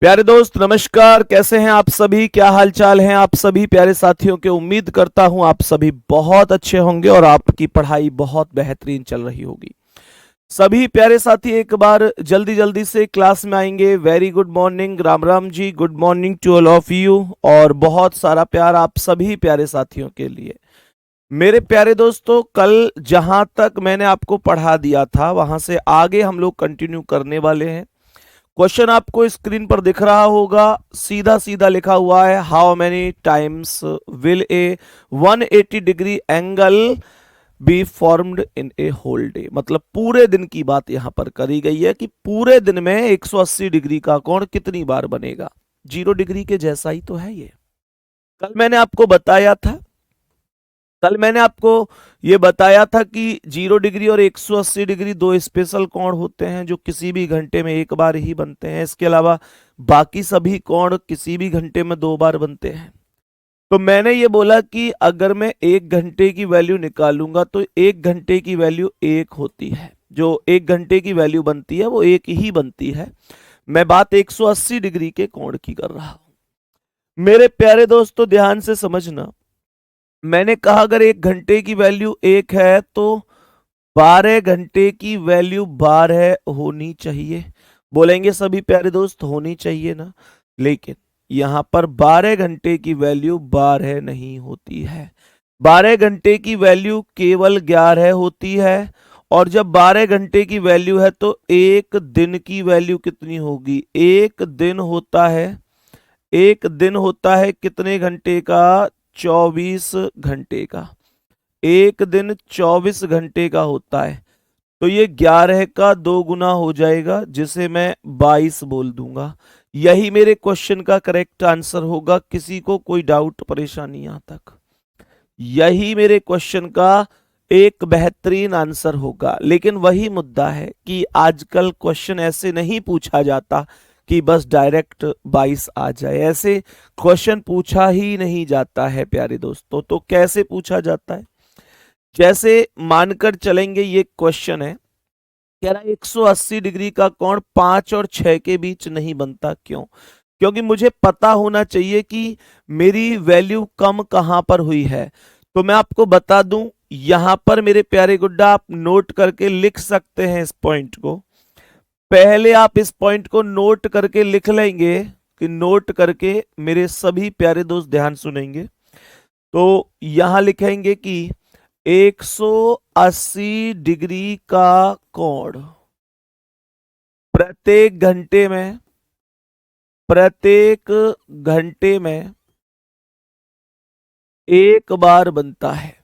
प्यारे दोस्त नमस्कार। कैसे हैं आप सभी? क्या हाल चाल हैं आप सभी प्यारे साथियों के? उम्मीद करता हूं आप सभी बहुत अच्छे होंगे और आपकी पढ़ाई बहुत बेहतरीन चल रही होगी। सभी प्यारे साथी एक बार जल्दी जल्दी से क्लास में आएंगे। Very good morning, Ram Ram ji, good morning to all of you और बहुत सारा प्यार आप सभी प्यारे साथियों के लिए। मेरे प्यारे दोस्तों, कल जहां तक मैंने आपको पढ़ा दिया था वहां से आगे हम लोग कंटिन्यू करने वाले हैं। क्वेश्चन आपको स्क्रीन पर दिख रहा होगा, सीधा सीधा लिखा हुआ है, how many times will a 180 degree angle be formed in a whole day. मतलब पूरे दिन की बात यहां पर करी गई है कि पूरे दिन में 180 डिग्री का कोण कितनी बार बनेगा। 0 डिग्री के जैसा ही तो है ये। कल मैंने आपको बताया था कल मैंने आपको ये बताया था कि 0 डिग्री और 180 डिग्री दो स्पेशल कोण होते हैं जो किसी भी घंटे में एक बार ही बनते हैं। इसके अलावा बाकी सभी कोण किसी भी घंटे में 2 बार बनते हैं। तो मैंने ये बोला कि अगर मैं 1 घंटे की वैल्यू निकालूंगा तो 1 घंटे की वैल्यू 1 होती है। जो 1 घंटे की वैल्यू बनती है वो 1 ही बनती है। मैं बात 180 डिग्री के कोण की कर रहा हूं। मेरे प्यारे दोस्तों ध्यान से समझना, मैंने कहा अगर 1 घंटे की वैल्यू 1 है तो 12 घंटे की वैल्यू 12 होनी चाहिए। बोलेंगे सभी प्यारे दोस्त होनी चाहिए ना, लेकिन यहां पर 12 घंटे की वैल्यू 12 नहीं होती है। 12 घंटे की वैल्यू केवल 11 होती है। और जब 12 घंटे की वैल्यू है तो एक दिन की वैल्यू कितनी होगी? एक दिन होता है कितने घंटे का? 24 घंटे का। एक दिन 24 घंटे का होता है। तो ये 11 का 2 गुना हो जाएगा, जिसे मैं 22 बोल दूंगा। यही मेरे क्वेश्चन का करेक्ट आंसर होगा। किसी को कोई डाउट परेशानी यहां तक? यही मेरे क्वेश्चन का एक बेहतरीन आंसर होगा। लेकिन वही मुद्दा है कि आजकल क्वेश्चन ऐसे नहीं पूछा जाता कि बस डायरेक्ट 22 आ जाए। ऐसे क्वेश्चन पूछा ही नहीं जाता है प्यारे दोस्तों। तो कैसे पूछा जाता है? जैसे मानकर चलेंगे ये क्वेश्चन है, कह रहा है 180 डिग्री का कोण 5 और 6 के बीच नहीं बनता। क्यों? क्योंकि मुझे पता होना चाहिए कि मेरी वैल्यू कम कहां पर हुई है। तो मैं आपको बता दूं, यहां पर मेरे प्यारे गुड्डा आप नोट करके लिख सकते हैं इस पॉइंट को। पहले आप इस पॉइंट को नोट करके लिख लेंगे कि नोट करके मेरे सभी प्यारे दोस्त ध्यान सुनेंगे। तो यहां लिखेंगे कि 180 डिग्री का कोण प्रत्येक घंटे में एक बार बनता है।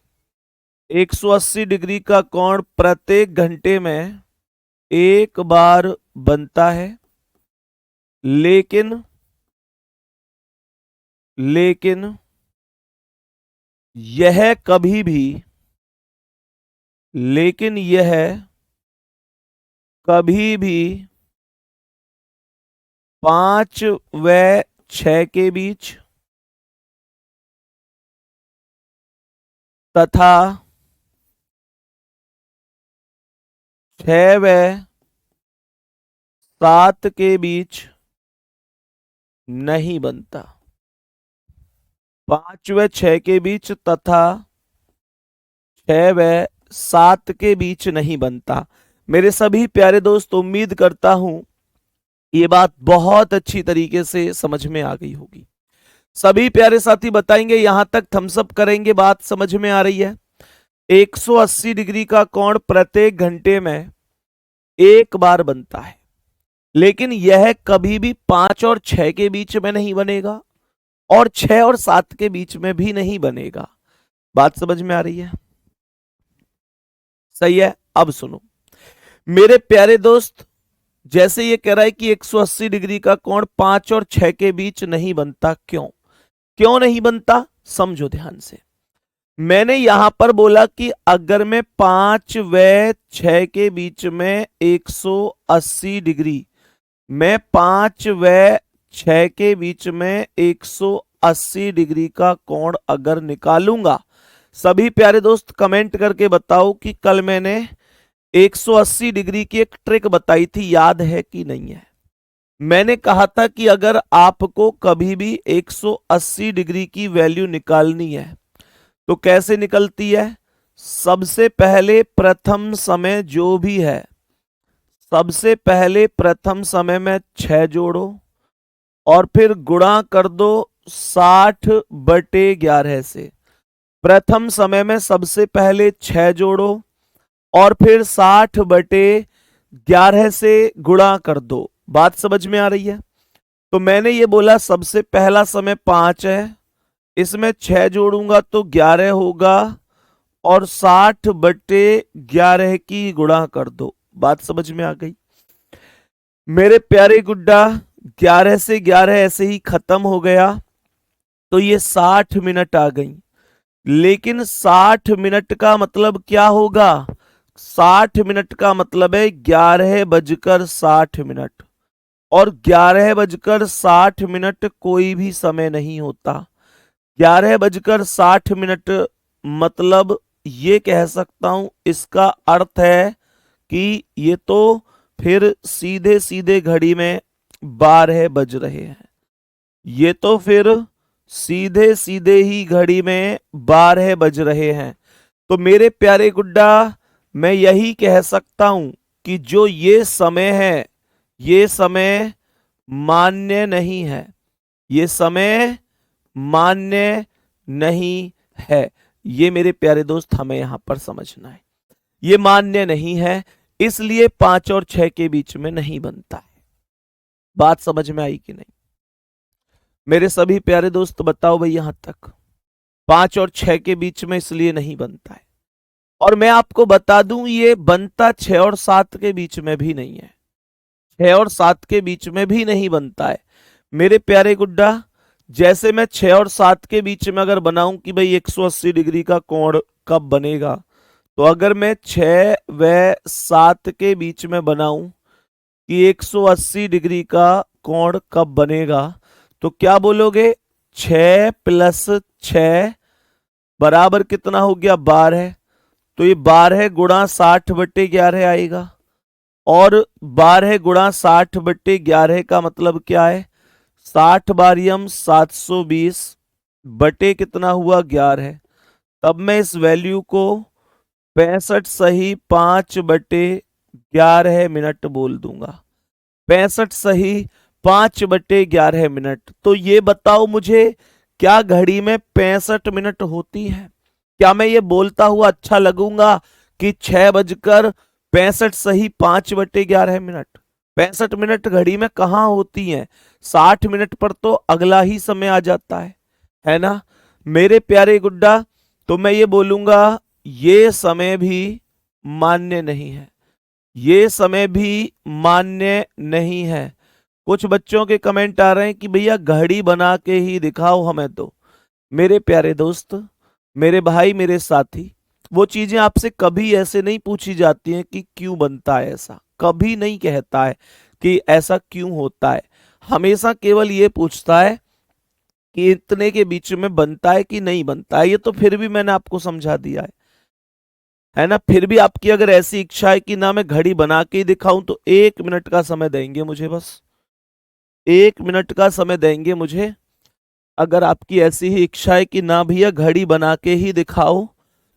180 डिग्री का कोण प्रत्येक घंटे में एक बार बनता है। लेकिन लेकिन यह कभी भी लेकिन यह कभी भी 5 व 6 के बीच तथा 6 व 7 के बीच नहीं बनता। 5 व 6 के बीच तथा 6 व 7 के बीच नहीं बनता। मेरे सभी प्यारे दोस्त, उम्मीद करता हूं ये बात बहुत अच्छी तरीके से समझ में आ गई होगी। सभी प्यारे साथी बताएंगे, यहां तक थम्स अप करेंगे, बात समझ में आ रही है? 180 डिग्री का कोण प्रत्येक घंटे में एक बार बनता है, लेकिन यह कभी भी 5 और 6 के बीच में नहीं बनेगा और 6 और 7 के बीच में भी नहीं बनेगा। बात समझ में आ रही है? सही है। अब सुनो मेरे प्यारे दोस्त, जैसे ये कह रहा है कि 180 डिग्री का कोण 5 और 6 के बीच नहीं बनता। क्यों क्यों नहीं बनता? समझो ध्यान से। मैंने यहां पर बोला कि अगर मैं 5 व 6 के बीच में 180 डिग्री मैं 5 व 6 के बीच में 180 डिग्री का कोण अगर निकालूंगा, सभी प्यारे दोस्त कमेंट करके बताओ कि कल मैंने 180 डिग्री की एक ट्रिक बताई थी, याद है कि नहीं है? मैंने कहा था कि अगर आपको कभी भी 180 डिग्री की वैल्यू निकालनी है तो कैसे निकलती है? सबसे पहले प्रथम समय जो भी है, सबसे पहले प्रथम समय में 6 जोड़ो और फिर गुणा कर दो 60/11 से। प्रथम समय में सबसे पहले 6 जोड़ो और फिर 60/11 से गुणा कर दो। बात समझ में आ रही है? तो मैंने ये बोला सबसे पहला समय 5 है, इसमें 6 जोड़ूंगा तो 11 होगा और 60/11 की गुणा कर दो। बात समझ में आ गई मेरे प्यारे गुड्डा? 11 से 11 ऐसे ही खत्म हो गया तो ये 60 मिनट आ गई। लेकिन 60 मिनट का मतलब क्या होगा? 60 मिनट का मतलब है 11:60। और 11:60 कोई भी समय नहीं होता। 11:60 मतलब ये कह सकता हूं, इसका अर्थ है कि ये तो फिर सीधे सीधे घड़ी में 12 बज रहे हैं। ये तो फिर सीधे सीधे ही घड़ी में 12 बज रहे हैं। तो मेरे प्यारे गुड्डा, मैं यही कह सकता हूं कि जो ये समय है, ये समय मान्य नहीं है। ये समय मान्य नहीं है। ये मेरे प्यारे दोस्त हमें यहां पर समझना है, ये मान्य नहीं है, इसलिए 5 और 6 के बीच में नहीं बनता है। बात समझ में आई कि नहीं मेरे सभी प्यारे दोस्त? बताओ भाई यहां तक। 5 और 6 के बीच में इसलिए नहीं बनता है। और मैं आपको बता दूं, ये बनता 6 और 7 के बीच में भी नहीं है। 6 और 7 के बीच में भी नहीं बनता है मेरे प्यारे गुड्डा। जैसे मैं 6 और 7 के बीच में अगर बनाऊं कि भाई 180 डिग्री का कोण कब बनेगा, तो अगर मैं 6 व 7 के बीच में बनाऊं कि 180 डिग्री का कोण कब बनेगा, तो क्या बोलोगे? 6 + 6 बराबर कितना हो गया? 12। तो ये 12 गुणा 60/11 आएगा। और 12 गुणा 60/11 का मतलब क्या है? 60 बारियम 720 बटे कितना हुआ? 11। तब मैं इस वैल्यू को 65 सही 5/11 मिनट बोल दूंगा। 65 सही 5/11 मिनट। तो ये बताओ मुझे, क्या घड़ी में 65 मिनट होती है? क्या मैं ये बोलता हुआ अच्छा लगूंगा कि 6:65 सही 5/11 मिनट? 65 मिनट घड़ी में कहां होती हैं? 60 मिनट पर तो अगला ही समय आ जाता है ना मेरे प्यारे गुड्डा? तो मैं ये बोलूंगा ये समय भी मान्य नहीं है, ये समय भी मान्य नहीं है। कुछ बच्चों के कमेंट आ रहे हैं कि भैया घड़ी बना के ही दिखाओ हमें। तो मेरे प्यारे दोस्त, मेरे भाई, मेरे साथी, वो चीजें आपसे कभी ऐसे नहीं पूछी जाती हैं कि क्यों बनता है ऐसा। कभी नहीं कहता है कि ऐसा क्यों होता है। हमेशा केवल ये पूछता है कि इतने के बीच में बनता है कि नहीं बनता है। ये तो फिर भी मैंने आपको समझा दिया है ना? फिर भी आपकी अगर ऐसी इच्छा है कि ना मैं घड़ी बना के ही दिखाऊं, तो 1 मिनट का समय देंगे मुझे, बस 1 मिनट का समय देंगे मुझे। अगर आपकी ऐसी ही इच्छा है कि ना भैया घड़ी बना के ही दिखाओ,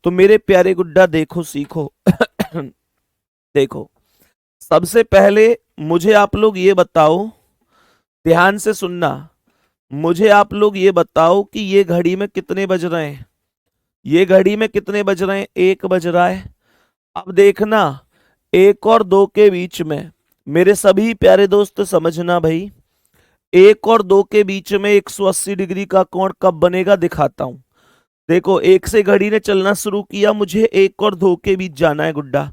तो मेरे प्यारे गुड्डा देखो, सीखो। देखो, सबसे पहले मुझे आप लोग ये बताओ, ध्यान से सुनना, मुझे आप लोग ये बताओ कि ये घड़ी में कितने बज रहे हैं? ये घड़ी में कितने बज रहे हैं? 1 बज रहा है। अब देखना, 1 और 2 के बीच में, मेरे सभी प्यारे दोस्त समझना भाई, 1 और 2 के बीच में 180 डिग्री का कोण कब बनेगा दिखाता हूं। देखो, 1 से घड़ी ने चलना शुरू किया, मुझे 1 और 2 के बीच जाना है गुड्डा।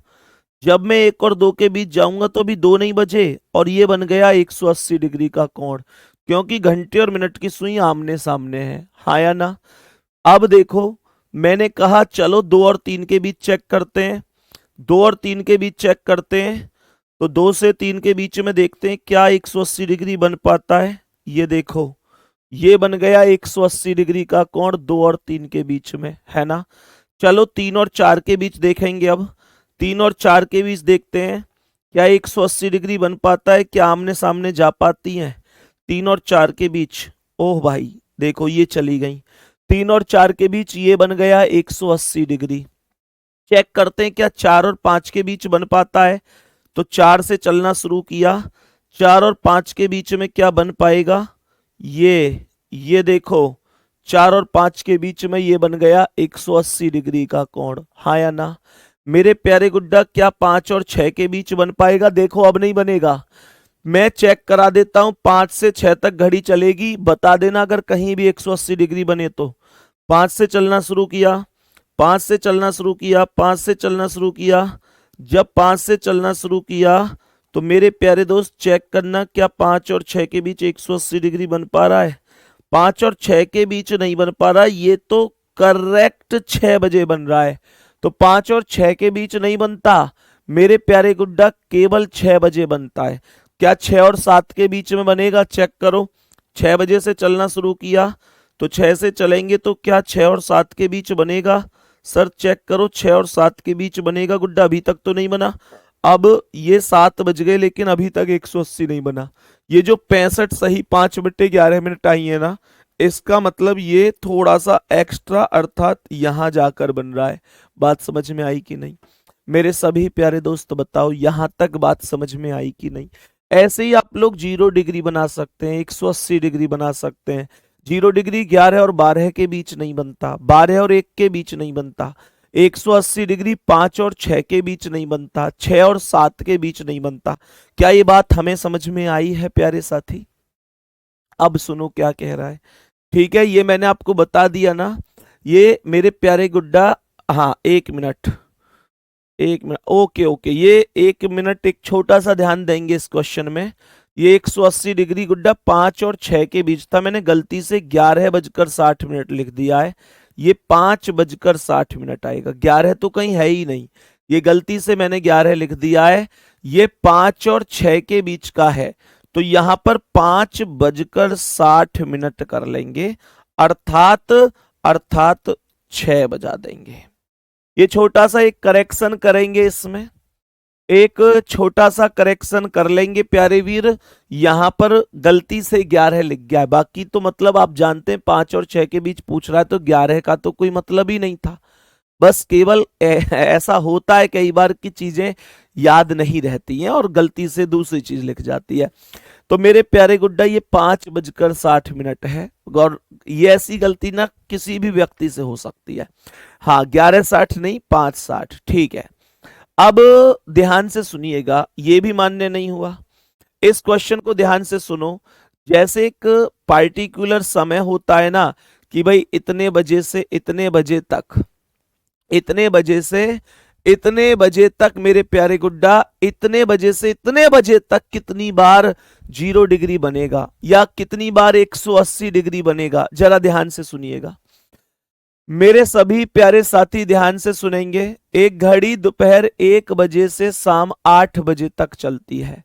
जब मैं 1 और 2 के बीच जाऊंगा तो अभी 2 नहीं बजे और ये बन गया 180 डिग्री का कोण, क्योंकि घंटे और मिनट की सुई आमने सामने है। हाँ या ना? अब देखो, मैंने कहा चलो 2 और 3 के बीच चेक करते हैं। 2 और 3 के बीच चेक करते हैं, तो 2 से 3 के बीच में देखते हैं क्या 180 डिग्री बन पाता है। ये देखो, ये बन गया 180 डिग्री का कोण 2 और 3 के बीच में, है ना? चलो 3 और 4 के बीच देखेंगे। अब 3 और 4 के बीच देखते हैं क्या 180 डिग्री बन पाता है? क्या आमने सामने जा पाती हैं 3 और 4 के बीच? ओह भाई देखो ये चली गई, 3 और 4 के बीच ये बन गया 180 डिग्री। चेक करते हैं क्या 4 और 5 के बीच बन पाता है? तो 4 से चलना शुरू किया, 4 और 5 के बीच में क्या बन पाएगा? ये देखो 4 और 5 के बीच में ये बन गया 180 डिग्री का कोण, हाँ या ना? मेरे प्यारे गुड्डा क्या 5 और 6 के बीच बन पाएगा? देखो अब नहीं बनेगा, मैं चेक करा देता हूं, 5 से 6 तक घड़ी चलेगी, बता देना अगर कहीं भी 180 डिग्री बने तो। 5 से चलना शुरू किया, 5 से चलना शुरू किया, 5 से चलना शुरू किया, जब 5 से चलना शुरू किया तो मेरे प्यारे दोस्त चेक करना क्या 5 और 6 के बीच 180 डिग्री बन पा रहा है? 5 और 6 के बीच नहीं बन पा रहा, ये तो करेक्ट 6 बजे बन रहा है। तो 5 और 6 के बीच नहीं बनता मेरे प्यारे गुड्डा, केवल 6 बजे बनता है। क्या 6 और 7 के बीच में बनेगा? चेक करो, 6 बजे से चलना शुरू किया तो 6 से चलेंगे तो क्या 6 और 7 के बीच बनेगा? सर चेक करो 6 और 7 के बीच बनेगा गुड्डा, अभी तक तो नहीं बना। अब ये 7 बज गए लेकिन अभी तक 180 नहीं बना। ये जो 65 सही 5/11 आई है ना, इसका मतलब ये थोड़ा सा एक्स्ट्रा अर्थात यहां जाकर बन रहा है। बात समझ में आई कि नहीं मेरे सभी प्यारे दोस्त? बताओ यहां तक बात समझ में आई कि नहीं? ऐसे ही आप लोग 0 डिग्री बना सकते हैं, 180 डिग्री बना सकते हैं। 0 डिग्री 11 और 12 के बीच नहीं बनता, 12 और 1 के बीच नहीं बनता। 180 डिग्री 5 और 6 के बीच नहीं बनता, 6 और 7 के बीच नहीं बनता। क्या ये बात हमें समझ में आई है प्यारे साथी? अब सुनो क्या कह रहा है। ठीक है, ये मैंने आपको बता दिया ना, ये मेरे प्यारे गुड्डा। हाँ 1 मिनट, 1 मिनट, ओके ओके, ये 1 मिनट एक छोटा सा ध्यान देंगे इस क्वेश्चन में। ये 180 डिग्री गुड्डा 5 और 6 के बीच था, मैंने गलती से 11:60 लिख दिया है, ये 5:60 आएगा, 11 तो कहीं है ही नहीं, ये गलती से मैंने 11 लिख दिया है। ये 5 और 6 के बीच का है तो यहां पर 5:60 कर लेंगे, अर्थात अर्थात 6 बजा देंगे। ये छोटा सा एक करेक्शन करेंगे, इसमें एक छोटा सा करेक्शन कर लेंगे प्यारे वीर। यहां पर गलती से 11 लिख गया है, बाकी तो मतलब आप जानते हैं 5 और 6 के बीच पूछ रहा है तो 11 का तो कोई मतलब ही नहीं था। बस केवल ऐसा होता है कई बार की चीजें याद नहीं रहती हैं और गलती से दूसरी चीज लिख जाती है। तो मेरे प्यारे गुड्डा ये 5:60 है, और ये ऐसी गलती ना किसी भी व्यक्ति से हो सकती है। हाँ 11:60 नहीं 5:60, ठीक है। अब ध्यान से सुनिएगा, ये भी मान्य नहीं हुआ, इस क्वेश्चन को ध्यान से सुनो। जैसे एक पार्टिकुलर समय होता है ना कि भाई इतने बजे से इतने बजे तक, इतने बजे से इतने बजे तक मेरे प्यारे गुड्डा, इतने बजे से इतने बजे तक कितनी बार 0 डिग्री बनेगा या कितनी बार 180 डिग्री बनेगा, जरा ध्यान से सुनिएगा मेरे सभी प्यारे साथी, ध्यान से सुनेंगे। एक घड़ी दोपहर 1 बजे से शाम 8 बजे तक चलती है,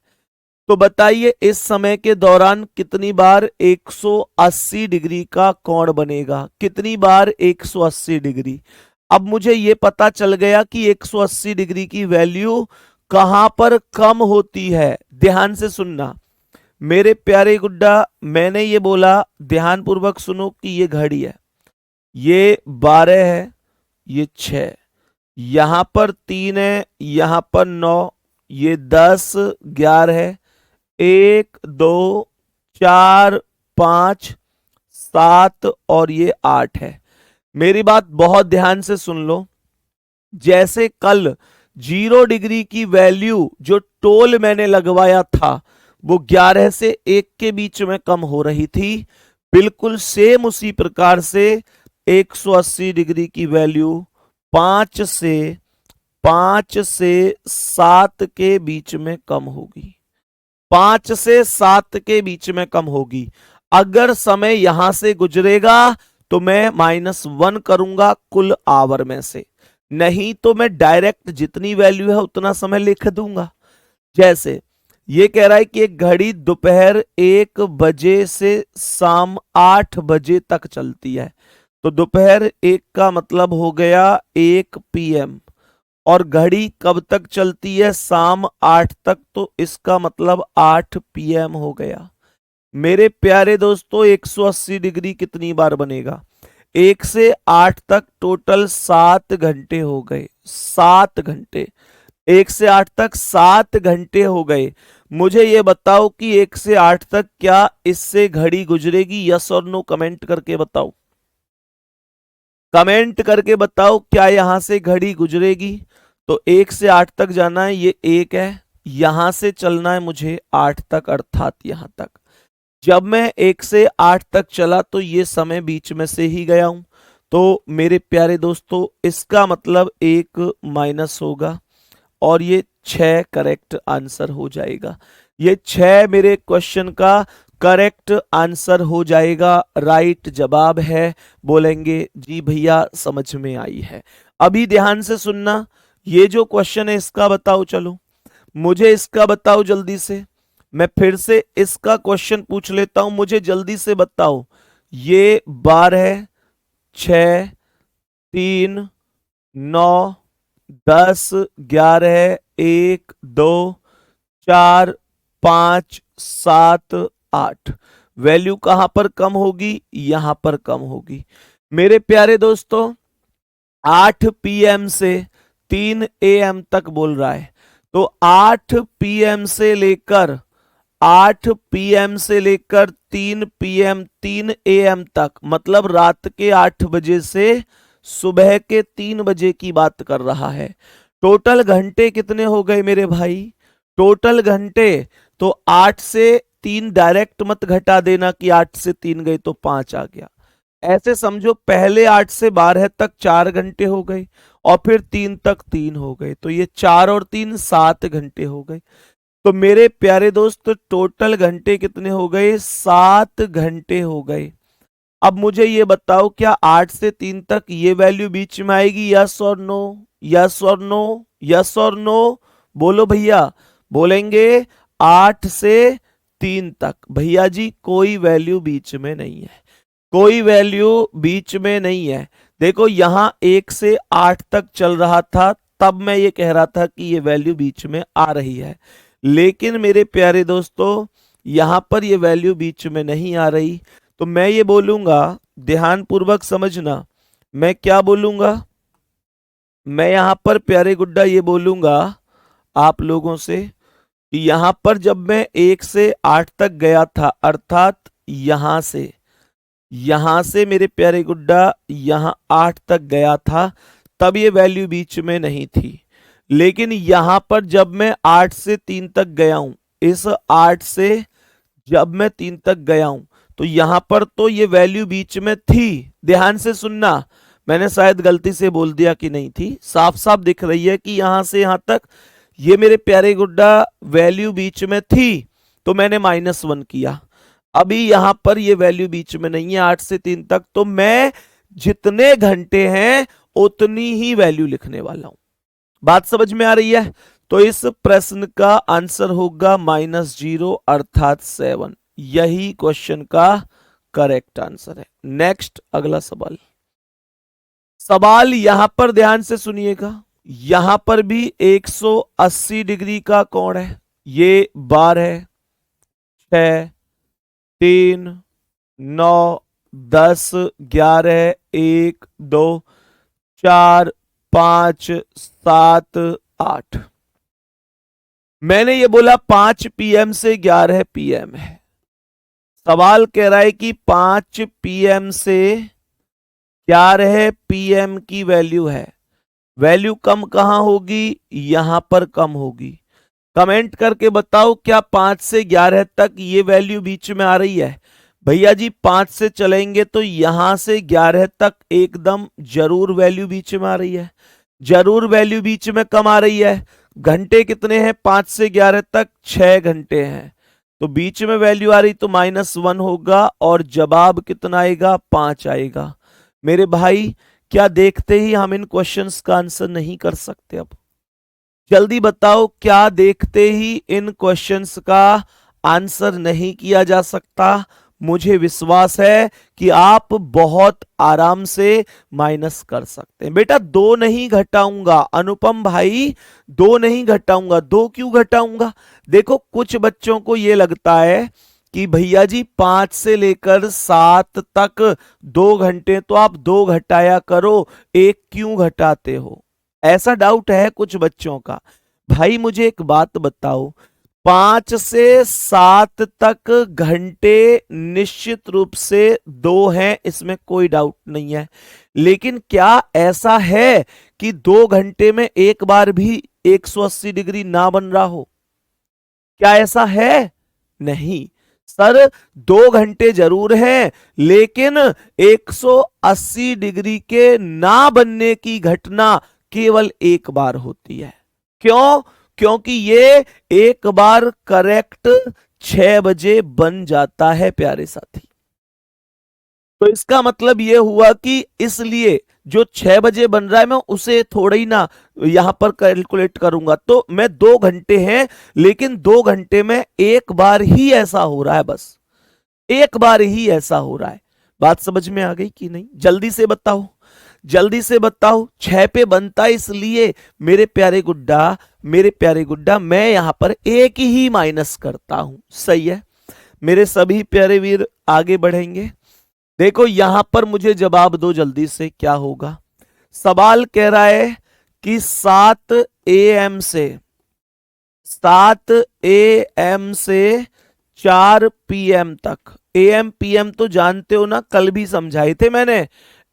तो बताइए इस समय के दौरान कितनी बार 180 डिग्री का कोण बनेगा, कितनी बार 180 डिग्री। अब मुझे यह पता चल गया कि 180 डिग्री की वैल्यू कहां पर कम होती है। ध्यान से सुनना मेरे प्यारे गुड्डा, मैंने ये बोला, ध्यान पूर्वक सुनो कि ये घड़ी है, ये 12 है, ये 6, यहां पर 3 है, यहां पर 9, ये 10, 11 है, 1 2 4 5 7 और ये 8 है। मेरी बात बहुत ध्यान से सुन लो। जैसे कल 0 डिग्री की वैल्यू जो टोल मैंने लगवाया था वो 11 से 1 के बीच में कम हो रही थी, बिल्कुल सेम उसी प्रकार से 180 डिग्री की वैल्यू 5 से 7 के बीच में कम होगी, 5 से 7 के बीच में कम होगी। अगर समय यहां से गुजरेगा तो मैं -1 करूंगा कुल आवर में से, नहीं तो मैं डायरेक्ट जितनी वैल्यू है उतना समय लिख दूंगा। जैसे ये कह रहा है कि एक घड़ी दोपहर 1 बजे से शाम 8 बजे तक चलती है, तो दोपहर 1 का मतलब हो गया 1 PM, और घड़ी कब तक चलती है? शाम 8 तक, तो इसका मतलब 8 PM हो गया। मेरे प्यारे दोस्तों 180 डिग्री कितनी बार बनेगा? 1 से 8 तक टोटल 7 घंटे हो गए। 7 घंटे, 1 से 8 तक 7 घंटे हो गए। मुझे ये बताओ कि 1 से 8 तक क्या इससे घड़ी गुजरेगी? यस और नो कमेंट करके बताओ। कमेंट करके बताओ क्या यहां से घड़ी गुजरेगी? तो 1 से 8 तक जाना है, ये 1 है, यहां से चलना है मुझे 8 तक, अर्थात यहां तक। जब मैं 1 से 8 तक चला तो ये समय बीच में से ही गया हूं, तो मेरे प्यारे दोस्तों इसका मतलब 1 माइनस होगा और ये 6 करेक्ट आंसर हो जाएगा। ये 6 मेरे क्वेश्चन का करेक्ट आंसर हो जाएगा, राइट जवाब है। बोलेंगे जी भैया समझ में आई है। अभी ध्यान से सुनना, ये जो क्वेश्चन है इसका बताओ, चलो मुझे इसका बताओ जल्दी से। मैं फिर से इसका क्वेश्चन पूछ लेता हूं, मुझे जल्दी से बताओ। ये 12, 6, 3, 9, 10, 11, 1, 2, 4, 5, 7, 8। वैल्यू कहां पर कम होगी? यहां पर कम होगी। मेरे प्यारे दोस्तों 8 PM से 3 AM तक बोल रहा है, तो 8 PM से लेकर 8 PM से लेकर 3 PM 3 AM तक, मतलब रात के 8 बजे से सुबह के 3 बजे की बात कर रहा है। टोटल घंटे कितने हो गए मेरे भाई? टोटल घंटे तो 8 से 3 डायरेक्ट मत घटा देना कि 8 से 3 गए तो 5 आ गया। ऐसे समझो पहले 8 से 12 तक 4 घंटे हो गए और फिर 3 तक 3 हो गए, तो ये 4 और 3 7 घंटे हो गए। तो मेरे प्यारे दोस्त टोटल घंटे कितने हो गए? 7 घंटे हो गए। अब मुझे ये बताओ क्या 8 से 3 तक ये वैल्यू बीच में आएगी? यस और नो, यस और नो, यस और नो, बोलो भैया। बोलेंगे 8 से 3 तक, भैया जी कोई वैल्यू बीच में नहीं है, कोई वैल्यू बीच में नहीं है। देखो यहां 1 से 8 तक चल रहा था, तब मैं ये कह रहा था कि ये वैल्यू बीच में आ रही है, लेकिन मेरे प्यारे दोस्तों यहां पर ये वैल्यू बीच में नहीं आ रही। तो मैं ये बोलूंगा, ध्यान पूर्वक समझना, मैं क्या बोलूंगा? मैं यहां पर प्यारे गुड्डा ये बोलूंगा आप लोगों से कि यहां पर जब मैं 1 से 8 तक गया था, अर्थात यहां से मेरे प्यारे गुड्डा यहां 8 तक गया था, तब ये वैल्यू बीच में नहीं थी। लेकिन यहां पर जब मैं 8 से 3 तक गया हूं, इस 8 से जब मैं 3 तक गया हूं, तो यहां पर तो ये वैल्यू बीच में थी। ध्यान से सुनना, मैंने शायद गलती से बोल दिया कि नहीं थी, साफ साफ दिख रही है कि यहां से यहां तक ये मेरे प्यारे गुड्डा वैल्यू बीच में थी, तो मैंने -1 किया। अभी यहां पर ये वैल्यू बीच में नहीं है 8 से 3 तक, तो मैं जितने घंटे हैं उतनी ही वैल्यू लिखने वाला हूं। बात समझ में आ रही है? तो इस प्रश्न का आंसर होगा -0 अर्थात 7। यही क्वेश्चन का करेक्ट आंसर है। नेक्स्ट अगला सवाल। सवाल यहां पर ध्यान से सुनिएगा, यहां पर भी 180 डिग्री का कोण है। ये 12, 6, 3, 9, 10, 11, 1, 2, 4, 5, 7, 8। मैंने ये बोला 5 PM से 11 PM है। सवाल कह रहा है कि 5 PM से 11 PM की वैल्यू है। वैल्यू कम कहां होगी? यहां पर कम होगी। कमेंट करके बताओ क्या 5 से 11 तक ये वैल्यू बीच में आ रही है? भैया जी 5 से चलेंगे तो यहां से 11 तक एकदम जरूर वैल्यू बीच में आ रही है, जरूर वैल्यू बीच में कम आ रही है। घंटे कितने हैं 5 से 11 तक? 6 घंटे हैं, तो बीच में वैल्यू आ रही तो -1 होगा और जवाब कितना आएगा? 5 आएगा। मेरे भाई क्या देखते ही हम इन क्वेश्चंस का आंसर नहीं कर सकते? अब जल्दी बताओ, क्या देखते ही इन क्वेश्चंस का आंसर नहीं किया जा सकता? मुझे विश्वास है कि आप बहुत आराम से माइनस कर सकते हैं। बेटा 2 नहीं घटाऊंगा अनुपम भाई, 2 नहीं घटाऊंगा। 2 क्यों घटाऊंगा? देखो कुछ बच्चों को यह लगता है कि भैया जी 5 से लेकर 7 तक 2 घंटे, तो आप 2 घटाया करो, 1 क्यों घटाते हो? ऐसा डाउट है कुछ बच्चों का। भाई मुझे एक बात बताओ, 5 से 7 तक घंटे निश्चित रूप से 2 हैं, इसमें कोई डाउट नहीं है। लेकिन क्या ऐसा है कि 2 घंटे में एक बार भी 180 डिग्री ना बन रहा हो? क्या ऐसा है? नहीं सर, 2 घंटे जरूर हैं, लेकिन 180 डिग्री के ना बनने की घटना केवल एक बार होती है। क्यों? क्योंकि ये एक बार करेक्ट 6 बजे बन जाता है प्यारे साथी। तो इसका मतलब यह हुआ कि इसलिए जो 6 बजे बन रहा है मैं उसे थोड़ा ही ना यहां पर कैलकुलेट करूंगा। तो मैं 2 घंटे हैं, लेकिन 2 घंटे में एक बार ही ऐसा हो रहा है, बस एक बार ही ऐसा हो रहा है। बात समझ में आ गई कि नहीं? जल्दी से बताओ, जल्दी से बताओ। 6 पे बनता इसलिए मेरे प्यारे गुड्डा, मेरे प्यारे गुड्डा, मैं यहां पर एक ही माइनस करता हूं। सही है मेरे सभी प्यारे वीर, आगे बढ़ेंगे। देखो यहां पर मुझे जवाब दो जल्दी से, क्या होगा? सवाल कह रहा है कि 7 AM से 4 PM तक। AM PM तो जानते हो ना, कल भी समझाए थे मैंने,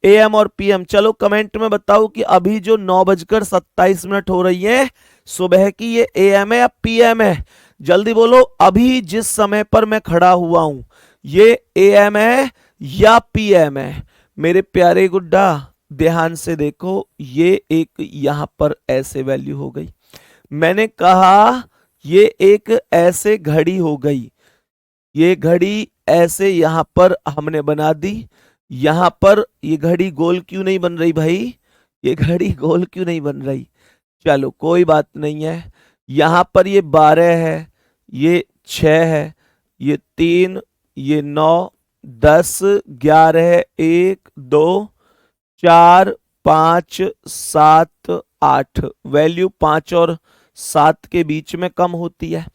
AM और PM। चलो कमेंट में बताओ कि अभी जो 9:27 हो रही है सुबह की, ये AM है या PM है? जल्दी बोलो, अभी जिस समय पर मैं खड़ा हुआ हूं ये AM है या PM है? मेरे प्यारे गुड्डा ध्यान से देखो, ये एक यहां पर ऐसे वैल्यू हो गई। मैंने कहा ये एक ऐसे घड़ी हो गई, ये घड़ी ऐसे यहां पर हमने बना दी। यहां पर ये घड़ी गोल क्यों नहीं बन रही भाई? ये घड़ी गोल क्यों नहीं बन रही? चलो कोई बात नहीं है। यहां पर ये 12 है, ये 6 है, ये 3, ये 9, 10, 11, 1, 2, 4, 5, 7, 8। वैल्यू 5 और 7 के बीच में कम होती है।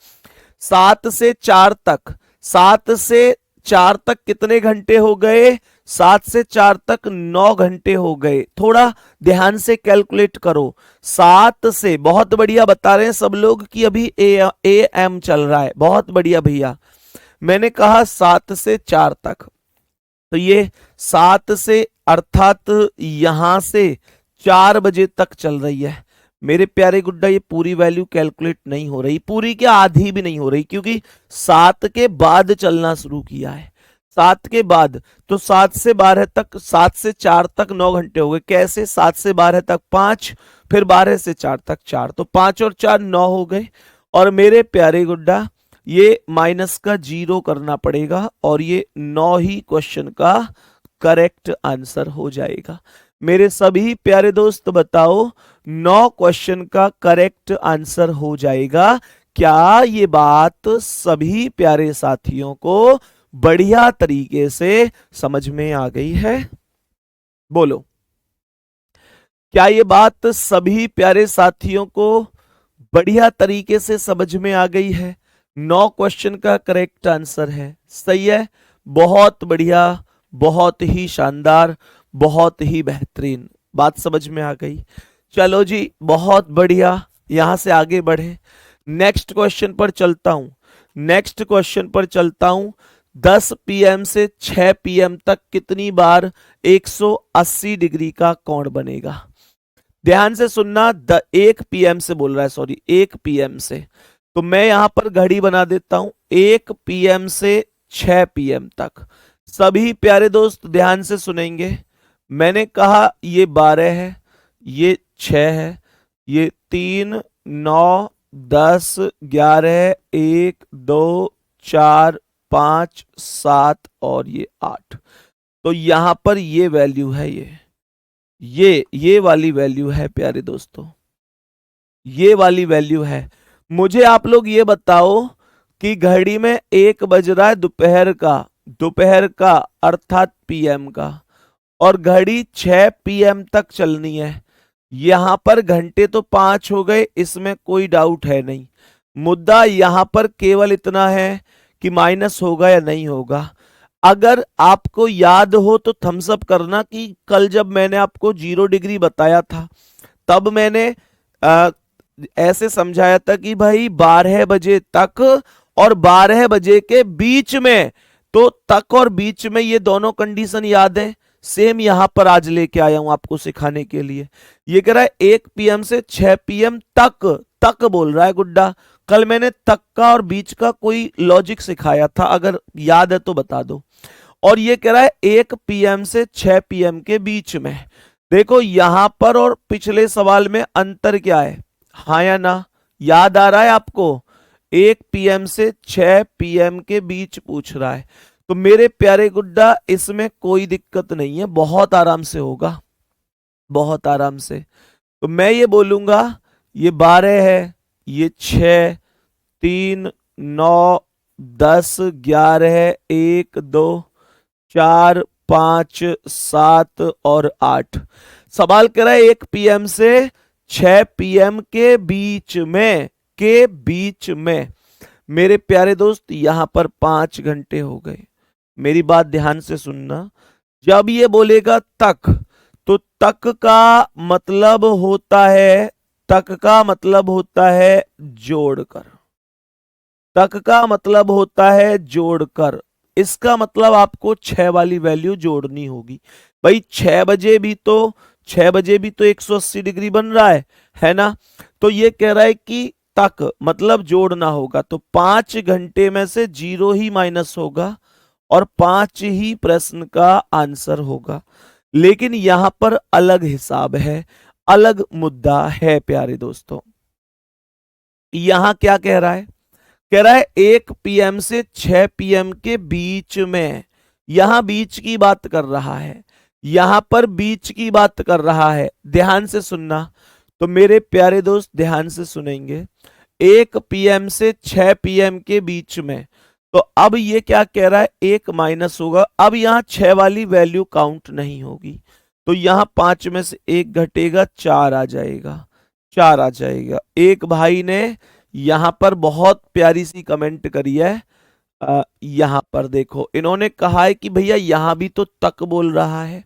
7 से 4 तक, 7 से 4 तक कितने घंटे हो गए? 7 से 4 तक 9 घंटे हो गए। थोड़ा ध्यान से कैलकुलेट करो। 7 से, बहुत बढ़िया बता रहे हैं सब लोग कि अभी AM चल रहा है, बहुत बढ़िया भैया। मैंने कहा 7 से 4 तक, तो ये 7 से अर्थात यहां से 4 बजे तक चल रही है। मेरे प्यारे गुड्डा ये पूरी वैल्यू कैलकुलेट नहीं हो रही, पूरी क्या आधी भी नहीं हो रही, क्योंकि 7 के बाद चलना शुरू किया है। 7 के बाद, तो 7 से 12 तक, 7 से 4 तक 9 घंटे हो गए। कैसे? 7 से 12 तक 5, फिर 12 से 4 तक 4, तो 5 और 4 9 हो गए। और मेरे प्यारे गुड्डा ये माइनस का 0 करना पड़ेगा, और ये 9 ही क्वेश्चन का करेक्ट आंसर हो जाएगा। मेरे सभी प्यारे दोस्त बताओ, 9 क्वेश्चन का करेक्ट आंसर हो जाएगा। क्या ये बात सभी प्यारे साथियों को बढ़िया तरीके से समझ में आ गई है? बोलो, क्या ये बात सभी प्यारे साथियों को बढ़िया तरीके से समझ में आ गई है? 9 क्वेश्चन का करेक्ट आंसर है। सही है, बहुत बढ़िया, बहुत ही शानदार, बहुत ही बेहतरीन। बात समझ में आ गई? चलो जी बहुत बढ़िया, यहां से आगे बढ़े। नेक्स्ट क्वेश्चन पर चलता हूं, नेक्स्ट क्वेश्चन पर चलता हूं। 10 PM से 6 PM तक कितनी बार 180 डिग्री का कोण बनेगा? ध्यान से सुनना, 1 PM से बोल रहा है, सॉरी 1 PM से, तो मैं यहां पर घड़ी बना देता हूं। 1 PM से 6 PM तक सभी प्यारे दोस्त ध्यान से सुनेंगे। मैंने कहा ये 12 है, ये 6 है, ये 3, 9, 10, 11, 1, 2, 4, 5, 7 और ये 8। तो यहां पर ये वैल्यू है, ये वाली वैल्यू है प्यारे दोस्तों, ये वाली वैल्यू है। मुझे आप लोग ये बताओ कि घड़ी में 1 बज रहा है दोपहर का, दोपहर का अर्थात पीएम का, और घड़ी 6 पीएम तक चलनी है। यहां पर घंटे तो 5 हो गए, इसमें कोई डाउट है नहीं। मुद्दा यहां पर केवल इतना है कि माइनस होगा या नहीं होगा। अगर आपको याद हो तो थम्स अप करना कि कल जब मैंने आपको 0 डिग्री बताया था तब मैंने आ, ऐसे समझाया था कि भाई 12 बजे तक और 12 बजे के बीच में, तो तक और बीच में ये दोनों कंडीशन याद है। सेम यहां पर आज लेके आया हूं आपको सिखाने के लिए। ये कह रहा है 1 पीएम से 6 पीएम तक, तक बोल रहा है गुड्डा। कल मैंने तक का और बीच का कोई लॉजिक सिखाया था, अगर याद है तो बता दो। और ये कह रहा है 1 पीएम से 6 पीएम के बीच में। देखो यहां पर और पिछले सवाल में अंतर क्या है, हाँ या ना, याद आ रहा है आपको? 1 पीएम से 6 पीएम के बीच पूछ रहा है। तो मेरे प्यारे गुड्डा इसमें कोई दिक्कत नहीं है, बहुत आराम से होगा, बहुत आराम से। तो मैं ये बोलूंगा ये 12 है, ये 6, 3, 9, 10, 11, 1, 2, 4, 5, 7 और 8। सवाल कर रहा है 1 पीएम से 6 पीएम के बीच में, के बीच में। मेरे प्यारे दोस्त यहां पर 5 घंटे हो गए। मेरी बात ध्यान से सुनना, जब ये बोलेगा तक, तो तक का मतलब होता है, तक का मतलब होता है जोड़कर, तक का मतलब होता है जोड़कर। इसका मतलब आपको 6 वाली वैल्यू जोड़नी होगी। भाई 6 बजे भी तो, 6 बजे भी तो 180 डिग्री बन रहा है ना? तो ये कह रहा है कि तक मतलब जोड़ना होगा, तो 5 घंटे में से 0 ही माइनस होगा और 5 ही प्रश्न का आंसर होगा। लेकिन यहां पर अलग हिसाब है, अलग मुद्दा है प्यारे दोस्तों। यहां क्या कह रहा है? कह रहा है 1 पीएम से 6 पीएम के बीच में। यहां बीच की बात कर रहा है, यहां पर बीच की बात कर रहा है। ध्यान से सुनना, तो मेरे प्यारे दोस्त ध्यान से सुनेंगे। 1 पीएम से 6 पीएम के बीच में, तो अब ये क्या कह रहा है, 1 माइनस होगा। अब यहां 6 वाली वैल्यू काउंट नहीं होगी, तो यहां 5 में से 1 घटेगा, 4 आ जाएगा, 4 आ जाएगा। एक भाई ने यहां पर बहुत प्यारी सी कमेंट करी है। यहां पर देखो, इन्होंने कहा है कि भैया यहां भी तो तक बोल रहा है।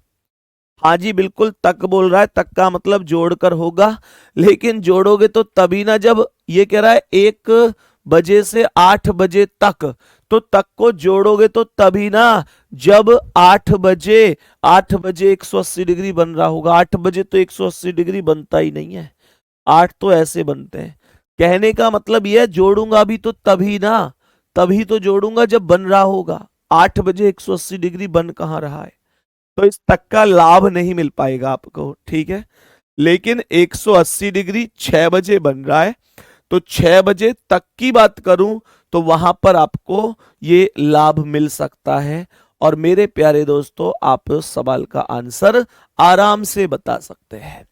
हाँ जी बिल्कुल तक बोल रहा है, तक का मतलब जोड़कर होगा, लेकिन जोड़ोगे तो तभी ना, जब ये कह रहा है 1 बजे से 8 बजे तक, तो तक को जोड़ोगे तो तभी ना, जब 8 बजे, 8 बजे 180 डिग्री बन रहा होगा। 8 बजे तो 180 डिग्री बनता ही नहीं है, 8 तो ऐसे बनते हैं। कहने का मतलब यह जोड़ूंगा भी तो तभी ना, तभी तो जोड़ूंगा जब बन रहा होगा। 8 बजे 180 डिग्री बन कहां रहा है, तो इस तक का लाभ नहीं मिल पाएगा आपको, ठीक है। लेकिन 180 डिग्री 6 बजे बन रहा है, तो 6 बजे तक की बात करूं तो वहां पर आपको ये लाभ मिल सकता है। और मेरे प्यारे दोस्तों आप सवाल का आंसर आराम से बता सकते हैं।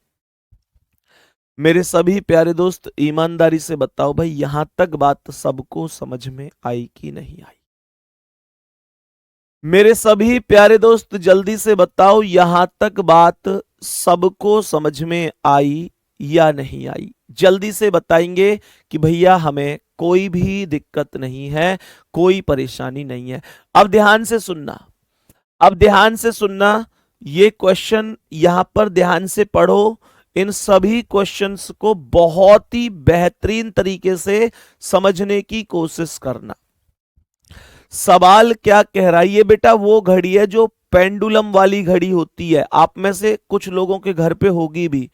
मेरे सभी प्यारे दोस्त ईमानदारी से बताओ भाई, यहां तक बात सबको समझ में आई कि नहीं आई? मेरे सभी प्यारे दोस्त जल्दी से बताओ, यहां तक बात सबको समझ में आई या नहीं आई? जल्दी से बताएंगे कि भैया हमें कोई भी दिक्कत नहीं है, कोई परेशानी नहीं है। अब ध्यान से सुनना, अब ध्यान से सुनना, ये क्वेश्चन यहां पर ध्यान से पढ़ो। इन सभी क्वेश्चंस को बहुत ही बेहतरीन तरीके से समझने की कोशिश करना। सवाल क्या कह रहा है, ये बेटा वो घड़ी है जो पेंडुलम वाली घड़ी होती है, आप में से कुछ लोगों के घर पे होगी भी,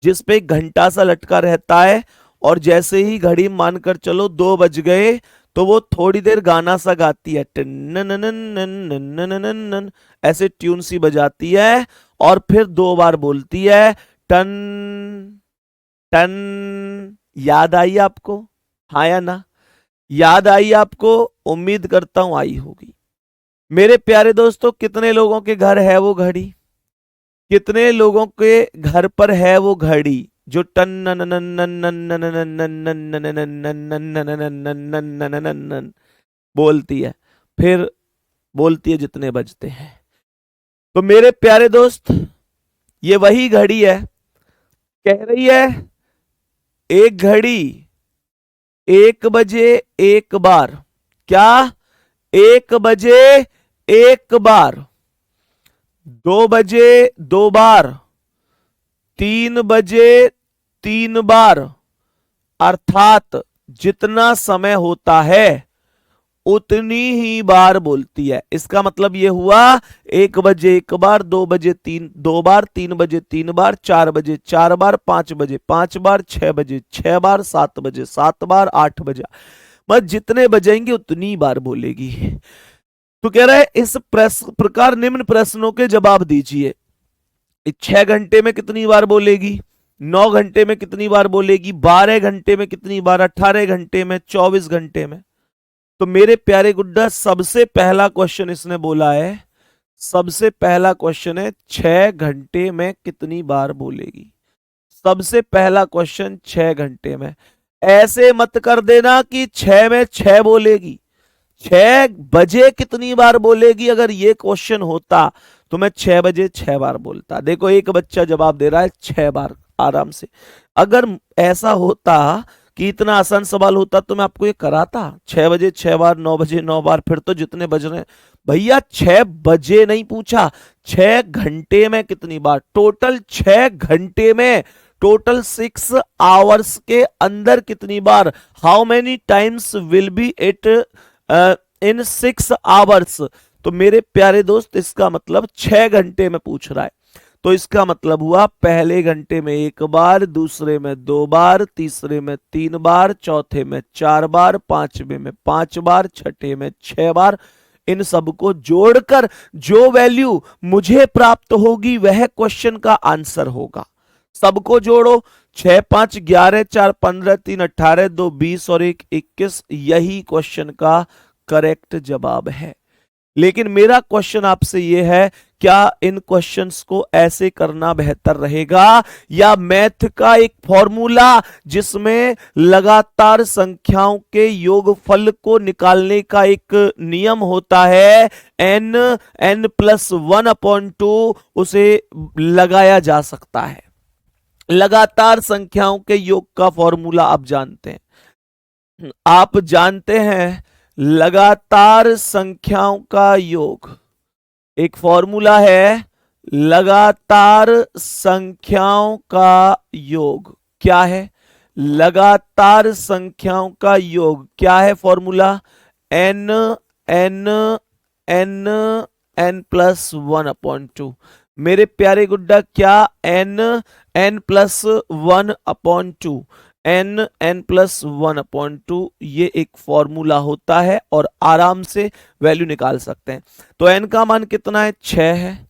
जिस पे एक घंटा सा लटका रहता है, और जैसे ही घड़ी मानकर चलो 2 बज गए तो वो थोड़ी देर गाना सा गाती है, टन, ऐसे ट्यून सी बजाती है, और फिर 2 बार बोलती है टन टन। याद आई आपको, हाँ या ना? याद आई आपको? उम्मीद करता हूं आई होगी। मेरे प्यारे दोस्तों कितने लोगों के घर है वो घड़ी, कितने लोगों के घर पर है वो घड़ी जो टन नन नन नन नन नन नन नन नन नन नन नन नन नन नन नन नन नन बोलती है? फिर बोलती है जितने बजते हैं। तो मेरे प्यारे दोस्त, ये वही घड़ी है, कह रही है एक घड़ी 1 बजे 1 बार। क्या? 1 बजे 1 बार, 2 बजे 2 बार, 3 बजे 3 बार, अर्थात जितना समय होता है उतनी ही बार बोलती है। इसका मतलब यह हुआ 1 बजे 1 बार, 2 बजे 2 बार, 3 बजे 3 बार, 4 बजे 4 बार, 5 बजे 5 बार, 6 बजे 6 बार, 7 बजे 7 बार, 8 बजे, मतलब जितने बजेंगे उतनी बार बोलेगी। तो कह रहा है इस प्रकार निम्न प्रश्नों के जवाब दीजिए। 6 घंटे में कितनी बार बोलेगी, 9 घंटे में कितनी बार बोलेगी, 12 घंटे में कितनी बार, 18 घंटे में, 24 घंटे में। तो मेरे प्यारे गुड्डा, सबसे पहला क्वेश्चन इसने बोला है, सबसे पहला क्वेश्चन है 6 घंटे में कितनी बार बोलेगी। सबसे पहला क्वेश्चन 6 घंटे में। ऐसे मत कर देना कि 6 में 6 बोलेगी, 6 बजे कितनी बार बोलेगी। अगर ये क्वेश्चन होता तो मैं 6 बजे 6 बार बोलता। देखो एक बच्चा जवाब दे रहा है 6 बार आराम से। अगर ऐसा होता कि इतना आसान सवाल होता तो मैं आपको ये कराता। 6 बजे 6 बार, 9 बजे 9 बार, फिर तो जितने बज रहे। भैया 6 बजे नहीं पूछा, 6 घंटे में कितनी बार। टोटल 6 घंटे में, टोटल 6 आवर्स के अंदर कितनी बार, how many times will be it in 6 hours. तो मेरे प्यारे दोस्त, इसका मतलब 6 घंटे में पूछ रहा है। तो इसका मतलब हुआ पहले घंटे में 1 बार, दूसरे में 2 बार, तीसरे में 3 बार, चौथे में 4 बार, पांचवे में 5 बार, छठे में 6 बार। इन सबको जोड़कर जो वैल्यू मुझे प्राप्त होगी वह क्वेश्चन का आंसर होगा। सबको जोड़ो, 6 5 11, 4 15, 3 18, 2 20 और 1 21। यही क्वेश्चन का करेक्ट जवाब है। लेकिन मेरा क्वेश्चन आपसे यह है, क्या इन क्वेश्चंस को ऐसे करना बेहतर रहेगा या मैथ का एक फॉर्मूला जिसमें लगातार संख्याओं के योगफल को निकालने का एक नियम होता है, n+1/2, उसे लगाया जा सकता है। लगातार संख्याओं के योग का फॉर्मूला आप जानते हैं। आप जानते हैं लगातार संख्याओं का योग, एक फॉर्मूला है लगातार संख्याओं का योग। क्या है? लगातार संख्याओं का योग क्या है formula? n n n n+1/2। मेरे प्यारे गुड्डा, क्या n+1/2, n+1/2 ये एक फॉर्मूला होता है और आराम से वैल्यू निकाल सकते हैं। तो n का मान कितना है? 6 है,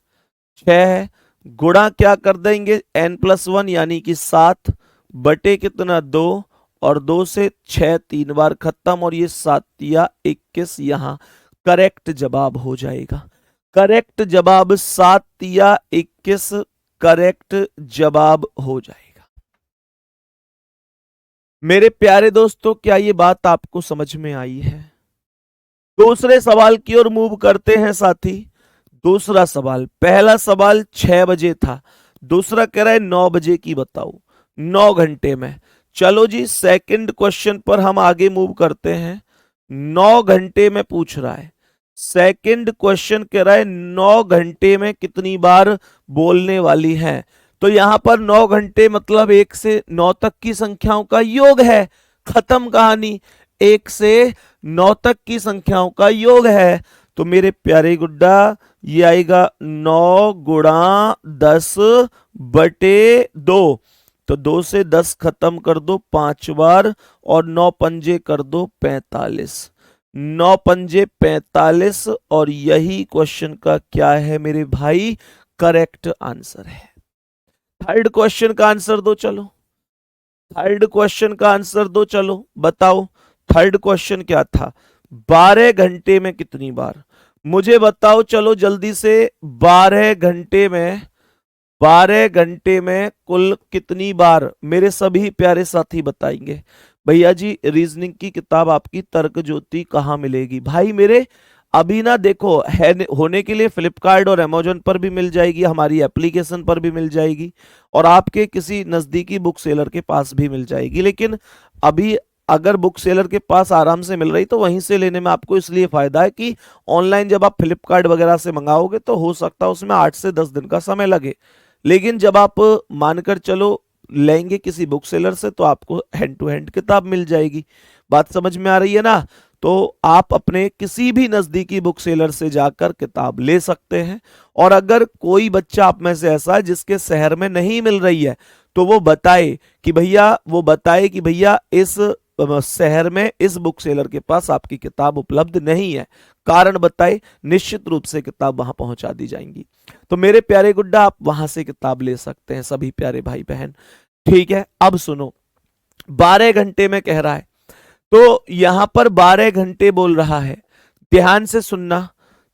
6 है। गुणा क्या कर देंगे? n+1 यानी कि 7 बटे कितना? 2, और 2 से 6 3 बार खत्म, और ये 7 या 21 यहां करेक्ट जवाब हो जाएगा। करेक्ट जवाब 7 या 21 करेक्ट जवाब हो जाएगा। मेरे प्यारे दोस्तों, क्या ये बात आपको समझ में आई है? दूसरे सवाल की ओर मूव करते हैं साथी। दूसरा सवाल, पहला सवाल 6 बजे था, दूसरा कह रहा है 9 बजे की बताओ, 9 घंटे में। चलो जी, सेकंड क्वेश्चन पर हम आगे मूव करते हैं। 9 घंटे में पूछ रहा है। सेकंड क्वेश्चन कह रहा है 9 घंटे में कितनी बार बोलने वाली है। तो यहां पर 9 घंटे मतलब 1 से 9 तक की संख्याओं का योग है। खत्म कहानी, 1 से 9 तक की संख्याओं का योग है। तो मेरे प्यारे गुड्डा, ये आएगा 9 गुणा 10 बटे 2। तो 2 से 10 खत्म कर दो 5 बार, और 9 पंजे कर दो 45, 9 पंजे 45। और यही क्वेश्चन का क्या है मेरे भाई? करेक्ट आंसर है। थर्ड क्वेश्चन का आंसर दो चलो, थर्ड क्वेश्चन का आंसर दो चलो, बताओ थर्ड क्वेश्चन क्या था? 12 घंटे में कितनी बार? मुझे बताओ चलो जल्दी से। 12 घंटे में, 12 घंटे में कुल कितनी बार? मेरे सभी प्यारे साथी बताएंगे। भैया जी, रीजनिंग की किताब आपकी तर्क ज्योति कहां मिलेगी? भाई मेरे अभी ना देखो है होने के लिए फ्लिपकार्ट और अमेजोन पर भी मिल जाएगी, हमारी एप्लीकेशन पर भी मिल जाएगी, और आपके किसी नजदीकी बुक सेलर के पास भी मिल जाएगी। लेकिन अभी अगर बुक सेलर के पास आराम से मिल रही तो वहीं से लेने में आपको इसलिए फायदा है कि ऑनलाइन जब आप फ्लिपकार्ट वगैरह से मंगाओगे तो हो सकता है उसमें 8 से 10 दिन का समय लगे। लेकिन जब आप मानकर चलो लेंगे किसी बुक सेलर से तो आपको हैंड टू हैंड किताब मिल जाएगी। बात समझ में आ रही है ना? तो आप अपने किसी भी नजदीकी बुक सेलर से जाकर किताब ले सकते हैं। और अगर कोई बच्चा आप में से ऐसा है जिसके शहर में नहीं मिल रही है तो वो बताए कि भैया इस शहर में इस बुक सेलर के पास आपकी किताब उपलब्ध नहीं है, कारण बताए, निश्चित रूप से किताब वहां पहुंचा दी जाएंगी। तो मेरे प्यारे गुड्डा आप वहां से किताब ले सकते हैं सभी प्यारे भाई बहन। ठीक है, अब सुनो, 12 घंटे में कह रहा है तो यहां पर 12 घंटे बोल रहा है, ध्यान से सुनना।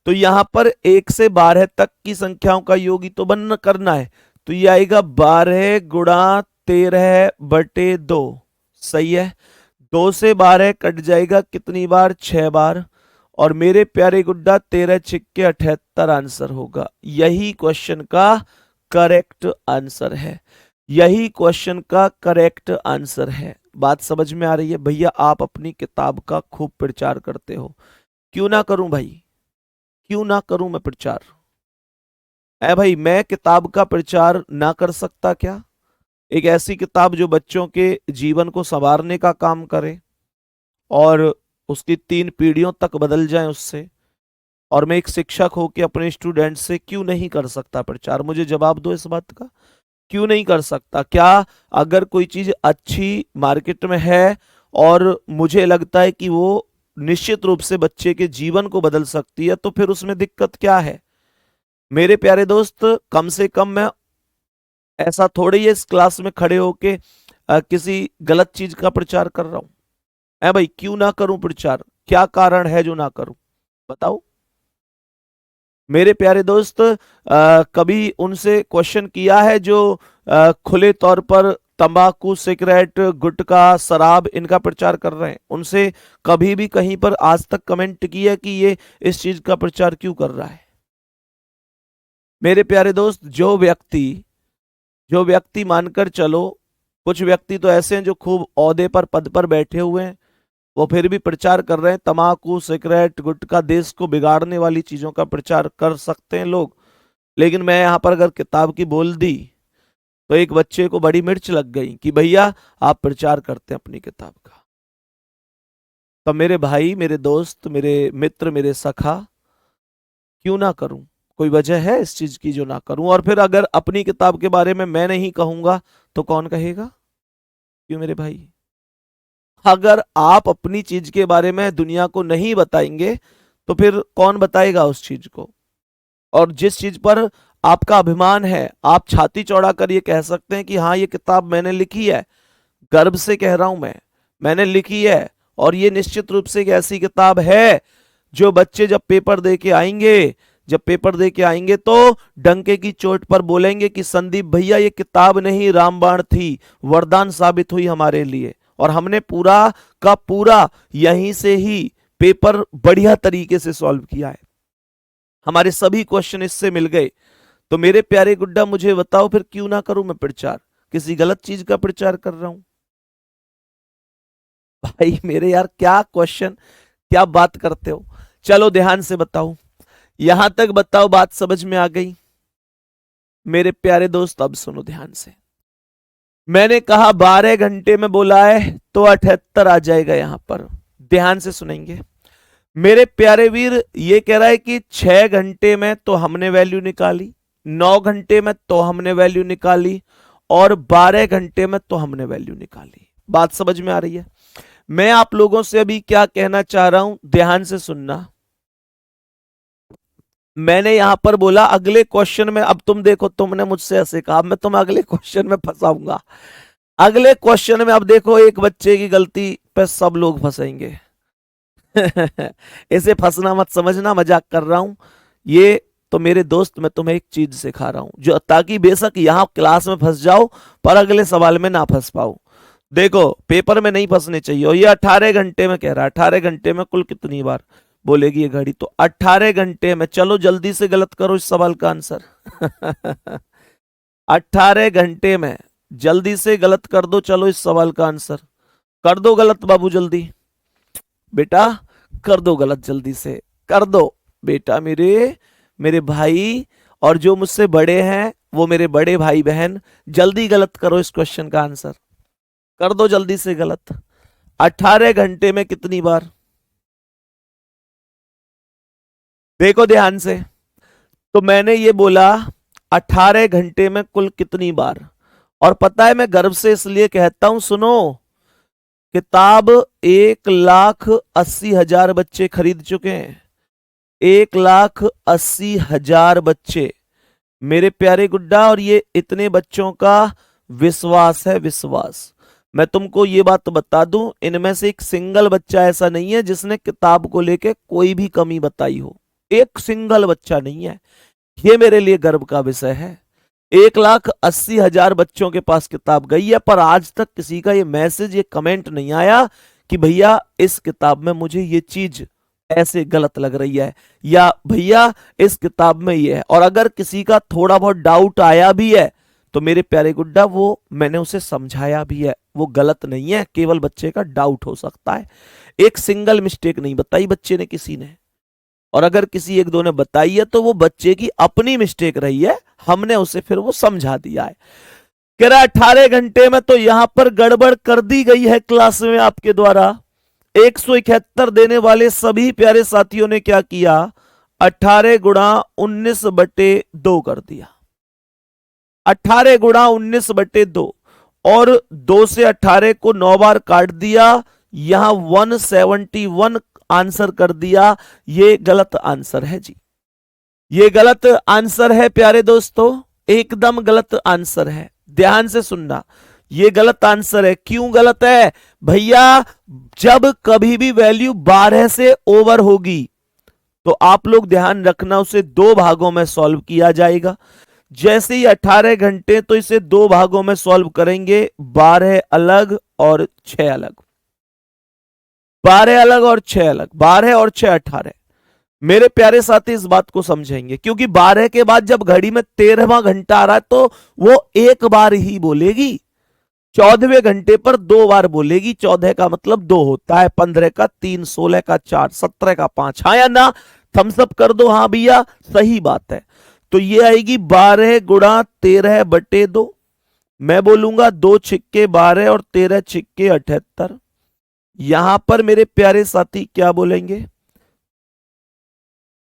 तो यहां पर 1 से 12 तक की संख्याओं का योग ही तो बन करना है, तो ये आएगा 12 गुणा 13/2। सही है, 2 से 12 कट जाएगा कितनी बार? 6 बार। और मेरे प्यारे गुड्डा 13×6 = 78 आंसर होगा। यही क्वेश्चन का करेक्ट आंसर है, यही क्वेश्चन का करेक्ट आंसर है। बात समझ में आ रही है? भैया आप अपनी किताब का खूब प्रचार करते हो, क्यों ना करूं भाई, क्यों ना करूं मैं प्रचार? है भाई, मैं किताब का प्रचार ना कर सकता क्या? एक ऐसी किताब जो बच्चों के जीवन को संवारने का काम करे और उसकी 3 पीढ़ियों तक बदल जाए उससे। और मैं एक शिक्षक होकर अपने स्टूडेंट से क्यों नहीं कर सकता प्रचार? मुझे जवाब दो इस बात का, क्यों नहीं कर सकता? क्या अगर कोई चीज अच्छी मार्केट में है और मुझे लगता है कि वो निश्चित रूप से बच्चे के जीवन को बदल सकती है तो फिर उसमें दिक्कत क्या है? मेरे प्यारे दोस्त, कम से कम मैं ऐसा थोड़ी है इस क्लास में खड़े होके किसी गलत चीज का प्रचार कर रहा हूं। है भाई, क्यों ना करूं प्रचार? क्या कारण है जो ना करूं? बताओ मेरे प्यारे दोस्त। कभी उनसे क्वेश्चन किया है जो खुले तौर पर तंबाकू, सिगरेट, गुटखा, शराब इनका प्रचार कर रहे हैं? उनसे कभी भी कहीं पर आज तक कमेंट किया कि ये इस चीज का प्रचार क्यों कर रहा है? मेरे प्यारे दोस्त, जो व्यक्ति मानकर चलो, कुछ व्यक्ति तो ऐसे हैं जो खूब ओहदे पर, पद पर बैठे हुए हैं, वो फिर भी प्रचार कर रहे हैं तम्बाकू, सिगरेट, गुटखा, देश को बिगाड़ने वाली चीजों का प्रचार कर सकते हैं लोग। लेकिन मैं यहां पर अगर किताब की बोल दी तो एक बच्चे को बड़ी मिर्च लग गई कि भैया आप प्रचार करते हैं अपनी किताब का। तो मेरे भाई, मेरे दोस्त, मेरे मित्र, मेरे सखा, क्यों ना करूं? कोई वजह है इस चीज की जो ना करूं? और फिर अगर अपनी किताब के बारे में मैं नहीं कहूंगा तो कौन कहेगा? क्यों मेरे भाई? अगर आप अपनी चीज के बारे में दुनिया को नहीं बताएंगे तो फिर कौन बताएगा उस चीज को? और जिस चीज पर आपका अभिमान है, आप छाती चौड़ा कर ये कह सकते हैं कि हाँ ये किताब मैंने लिखी है, गर्व से कह रहा हूं मैंने लिखी है। और ये निश्चित रूप से एक ऐसी किताब है जो बच्चे जब पेपर दे के आएंगे तो डंके की चोट पर बोलेंगे कि संदीप भैया ये किताब नहीं रामबाण थी, वरदान साबित हुई हमारे लिए, और हमने पूरा का पूरा यहीं से ही पेपर बढ़िया तरीके से सॉल्व किया है, हमारे सभी क्वेश्चन इससे मिल गए। तो मेरे प्यारे गुड्डा मुझे बताओ फिर क्यों ना करूं मैं प्रचार? किसी गलत चीज का प्रचार कर रहा हूं? भाई मेरे यार, क्या क्वेश्चन, क्या बात करते हो? चलो ध्यान से बताओ, यहां तक बताओ, बात समझ में आ गई? मेरे प्यारे दोस्त अब सुनो ध्यान से। मैंने कहा 12 घंटे में बोला है तो 78 आ जाएगा यहां पर, ध्यान से सुनेंगे मेरे प्यारे वीर। ये कह रहा है कि 6 घंटे में तो हमने वैल्यू निकाली, 9 घंटे में तो हमने वैल्यू निकाली, और 12 घंटे में तो हमने वैल्यू निकाली। बात समझ में आ रही है? मैं आप लोगों से अभी क्या कहना चाह रहा हूं, ध्यान से सुनना। मैंने यहां पर बोला अगले क्वेश्चन में, अब तुम देखो, तुमने मुझसे ऐसे कहा, मैं तुम्हें अगले क्वेश्चन में फंसाऊंगा। अगले क्वेश्चन में अब देखो, एक बच्चे की गलती पे सब लोग फंसेंगे। इसे फंसना मत समझना, मजाक कर रहा हूं। ये तो मेरे दोस्त मैं तुम्हें एक चीज सिखा रहा हूं जो, ताकि बेशक यहां क्लास में फंस जाओ पर अगले सवाल में ना फंस पाओ। देखो पेपर में नहीं फंसने चाहिए। और ये 18 घंटे में कह रहा है, 18 घंटे में कुल कितनी बार? बोलेगी ये घड़ी? तो 18 घंटे में, चलो जल्दी से गलत करो इस सवाल का आंसर। 18 घंटे में, जल्दी से गलत कर दो, चलो इस सवाल का आंसर कर दो गलत बाबू, जल्दी बेटा कर दो गलत, जल्दी से कर दो बेटा, मेरे मेरे भाई, और जो मुझसे बड़े हैं वो मेरे बड़े भाई बहन, जल्दी गलत करो इस क्वेश्चन का आंसर, कर दो जल्दी से गलत। 18 घंटे में कितनी बार? देखो ध्यान से, तो मैंने ये बोला 18 घंटे में कुल कितनी बार, और पता है मैं गर्व से इसलिए कहता हूं, सुनो, किताब 1,80,000 बच्चे खरीद चुके हैं। 1,80,000 बच्चे मेरे प्यारे गुड्डा, और ये इतने बच्चों का विश्वास है, विश्वास। मैं तुमको ये बात बता दूं, इनमें से एक सिंगल बच्चा ऐसा नहीं है जिसने किताब को लेके कोई भी कमी बताई हो, एक सिंगल बच्चा नहीं है। ये मेरे लिए गर्व का विषय है। 1,80,000 बच्चों के पास किताब गई है, पर आज तक किसी का ये मैसेज, ये कमेंट नहीं आया कि भैया इस किताब में मुझे ये चीज ऐसे गलत लग रही है, या भैया इस किताब में ये है। और अगर किसी का थोड़ा बहुत डाउट आया भी है तो मेरे प्यारे गुड्डा, वो मैंने उसे समझाया भी है, वो गलत नहीं है, केवल बच्चे का डाउट हो सकता है। एक सिंगल मिस्टेक नहीं बताई बच्चे ने किसी ने, और अगर किसी एक दो ने बताई है तो वो बच्चे की अपनी मिस्टेक रही है, हमने उसे फिर वो समझा दिया है। कह रहा 18 घंटे में तो यहां पर गड़बड़ कर दी गई है क्लास में आपके द्वारा। 171 देने वाले सभी प्यारे साथियों ने क्या किया? 18 गुणा 19/2 कर दिया। 18 गुणा 19/2, और 2 से 18 को 9 बार काट दिया, यहां 171 आंसर कर दिया। ये गलत आंसर है जी, ये गलत आंसर है प्यारे दोस्तों, एकदम गलत आंसर है। ध्यान से सुनना, ये गलत आंसर है। क्यों गलत है भैया? जब कभी भी वैल्यू 12 से ओवर होगी तो आप लोग ध्यान रखना, उसे दो भागों में सॉल्व किया जाएगा। जैसे ही 18 घंटे, तो इसे दो भागों में सॉल्व करेंगे, 12 अलग और 6 अलग, 12 अलग और 6 अलग, 12 और 6 18। मेरे प्यारे साथी इस बात को समझेंगे, क्योंकि 12 के बाद जब घड़ी में 13वां घंटा आ रहा है तो वो एक बार ही बोलेगी। 14वें घंटे पर दो बार बोलेगी, 14 का मतलब दो होता है, 15 का 3, 16 का 4, 17 का 5। हाँ या ना? थम्सअप कर दो हाँ भैया, सही बात है। तो ये आएगी 12 गुणा 13/2। मैं बोलूंगा 2 छिक्के 12 और 13 छिक्के 78। यहां पर मेरे प्यारे साथी क्या बोलेंगे?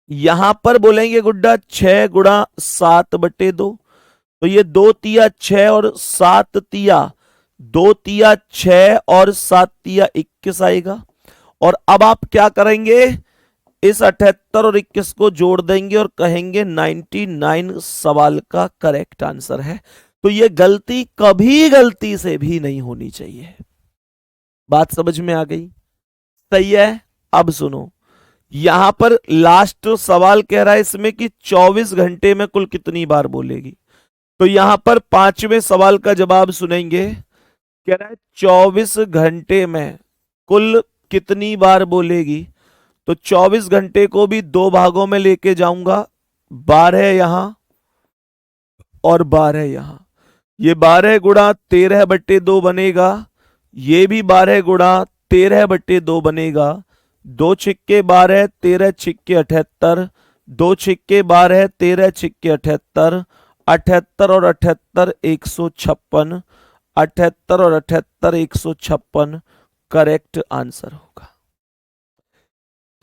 यहां पर बोलेंगे गुड्डा 6 गुणा 7/2। तो ये 2 तिया 6 और 7 तिया, 2 तिया 6 और 7 तिया 21 आएगा। और अब आप क्या करेंगे? इस 78 और 21 को जोड़ देंगे और कहेंगे 99 सवाल का करेक्ट आंसर है। तो ये गलती कभी गलती से भी नहीं होनी चाहिए। बात समझ में आ गई? सही है। अब सुनो, यहां पर लास्ट सवाल कह रहा है इसमें कि 24 घंटे में कुल कितनी बार बोलेगी। तो यहां पर पांचवें सवाल का जवाब सुनेंगे। कह रहा है 24 घंटे में कुल कितनी बार बोलेगी। तो 24 घंटे को भी दो भागों में लेके जाऊंगा, 12 यहां और 12 यहां। ये 12 गुणा 13/2 बनेगा, ये भी 12 गुणा 13/2 बनेगा। 2 छिक्के 12, 13 छिक्के 78, 2 छिक्के 12, 13 छिक्के 78, 78 और 78 156, 78 और 78 156 करेक्ट आंसर होगा।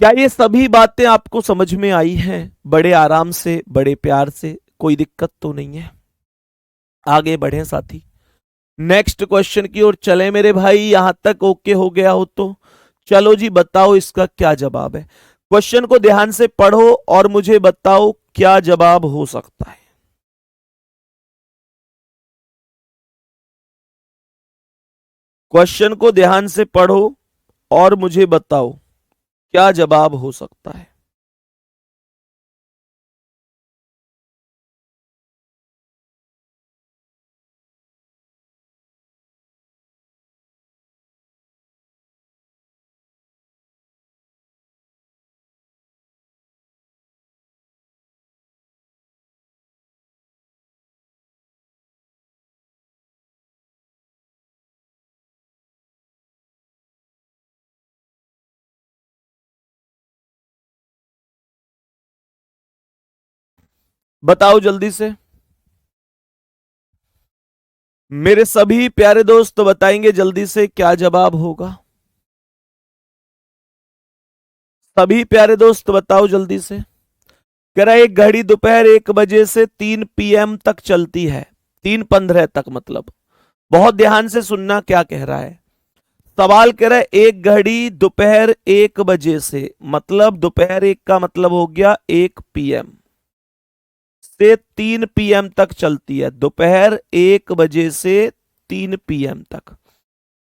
क्या ये सभी बातें आपको समझ में आई हैं? बड़े आराम से, बड़े प्यार से, कोई दिक्कत तो नहीं है? आगे बढ़े साथी, नेक्स्ट क्वेश्चन की ओर चले मेरे भाई। यहां तक ओके हो गया हो तो चलो जी, बताओ इसका क्या जवाब है। क्वेश्चन को ध्यान से पढ़ो और मुझे बताओ क्या जवाब हो सकता है। क्वेश्चन को ध्यान से पढ़ो और मुझे बताओ क्या जवाब हो सकता है। बताओ जल्दी से। मेरे सभी प्यारे दोस्त बताएंगे जल्दी से क्या जवाब होगा। सभी प्यारे दोस्त बताओ जल्दी से। कह रहा है एक घड़ी दोपहर 1 बजे से 3 PM तक चलती है, 3:15 तक मतलब। बहुत ध्यान से सुनना क्या कह रहा है। सवाल कह रहा है एक घड़ी दोपहर 1 बजे से, मतलब दोपहर 1 का मतलब हो गया 1 PM से 3 PM तक चलती है। दोपहर 1 बजे से 3 PM तक,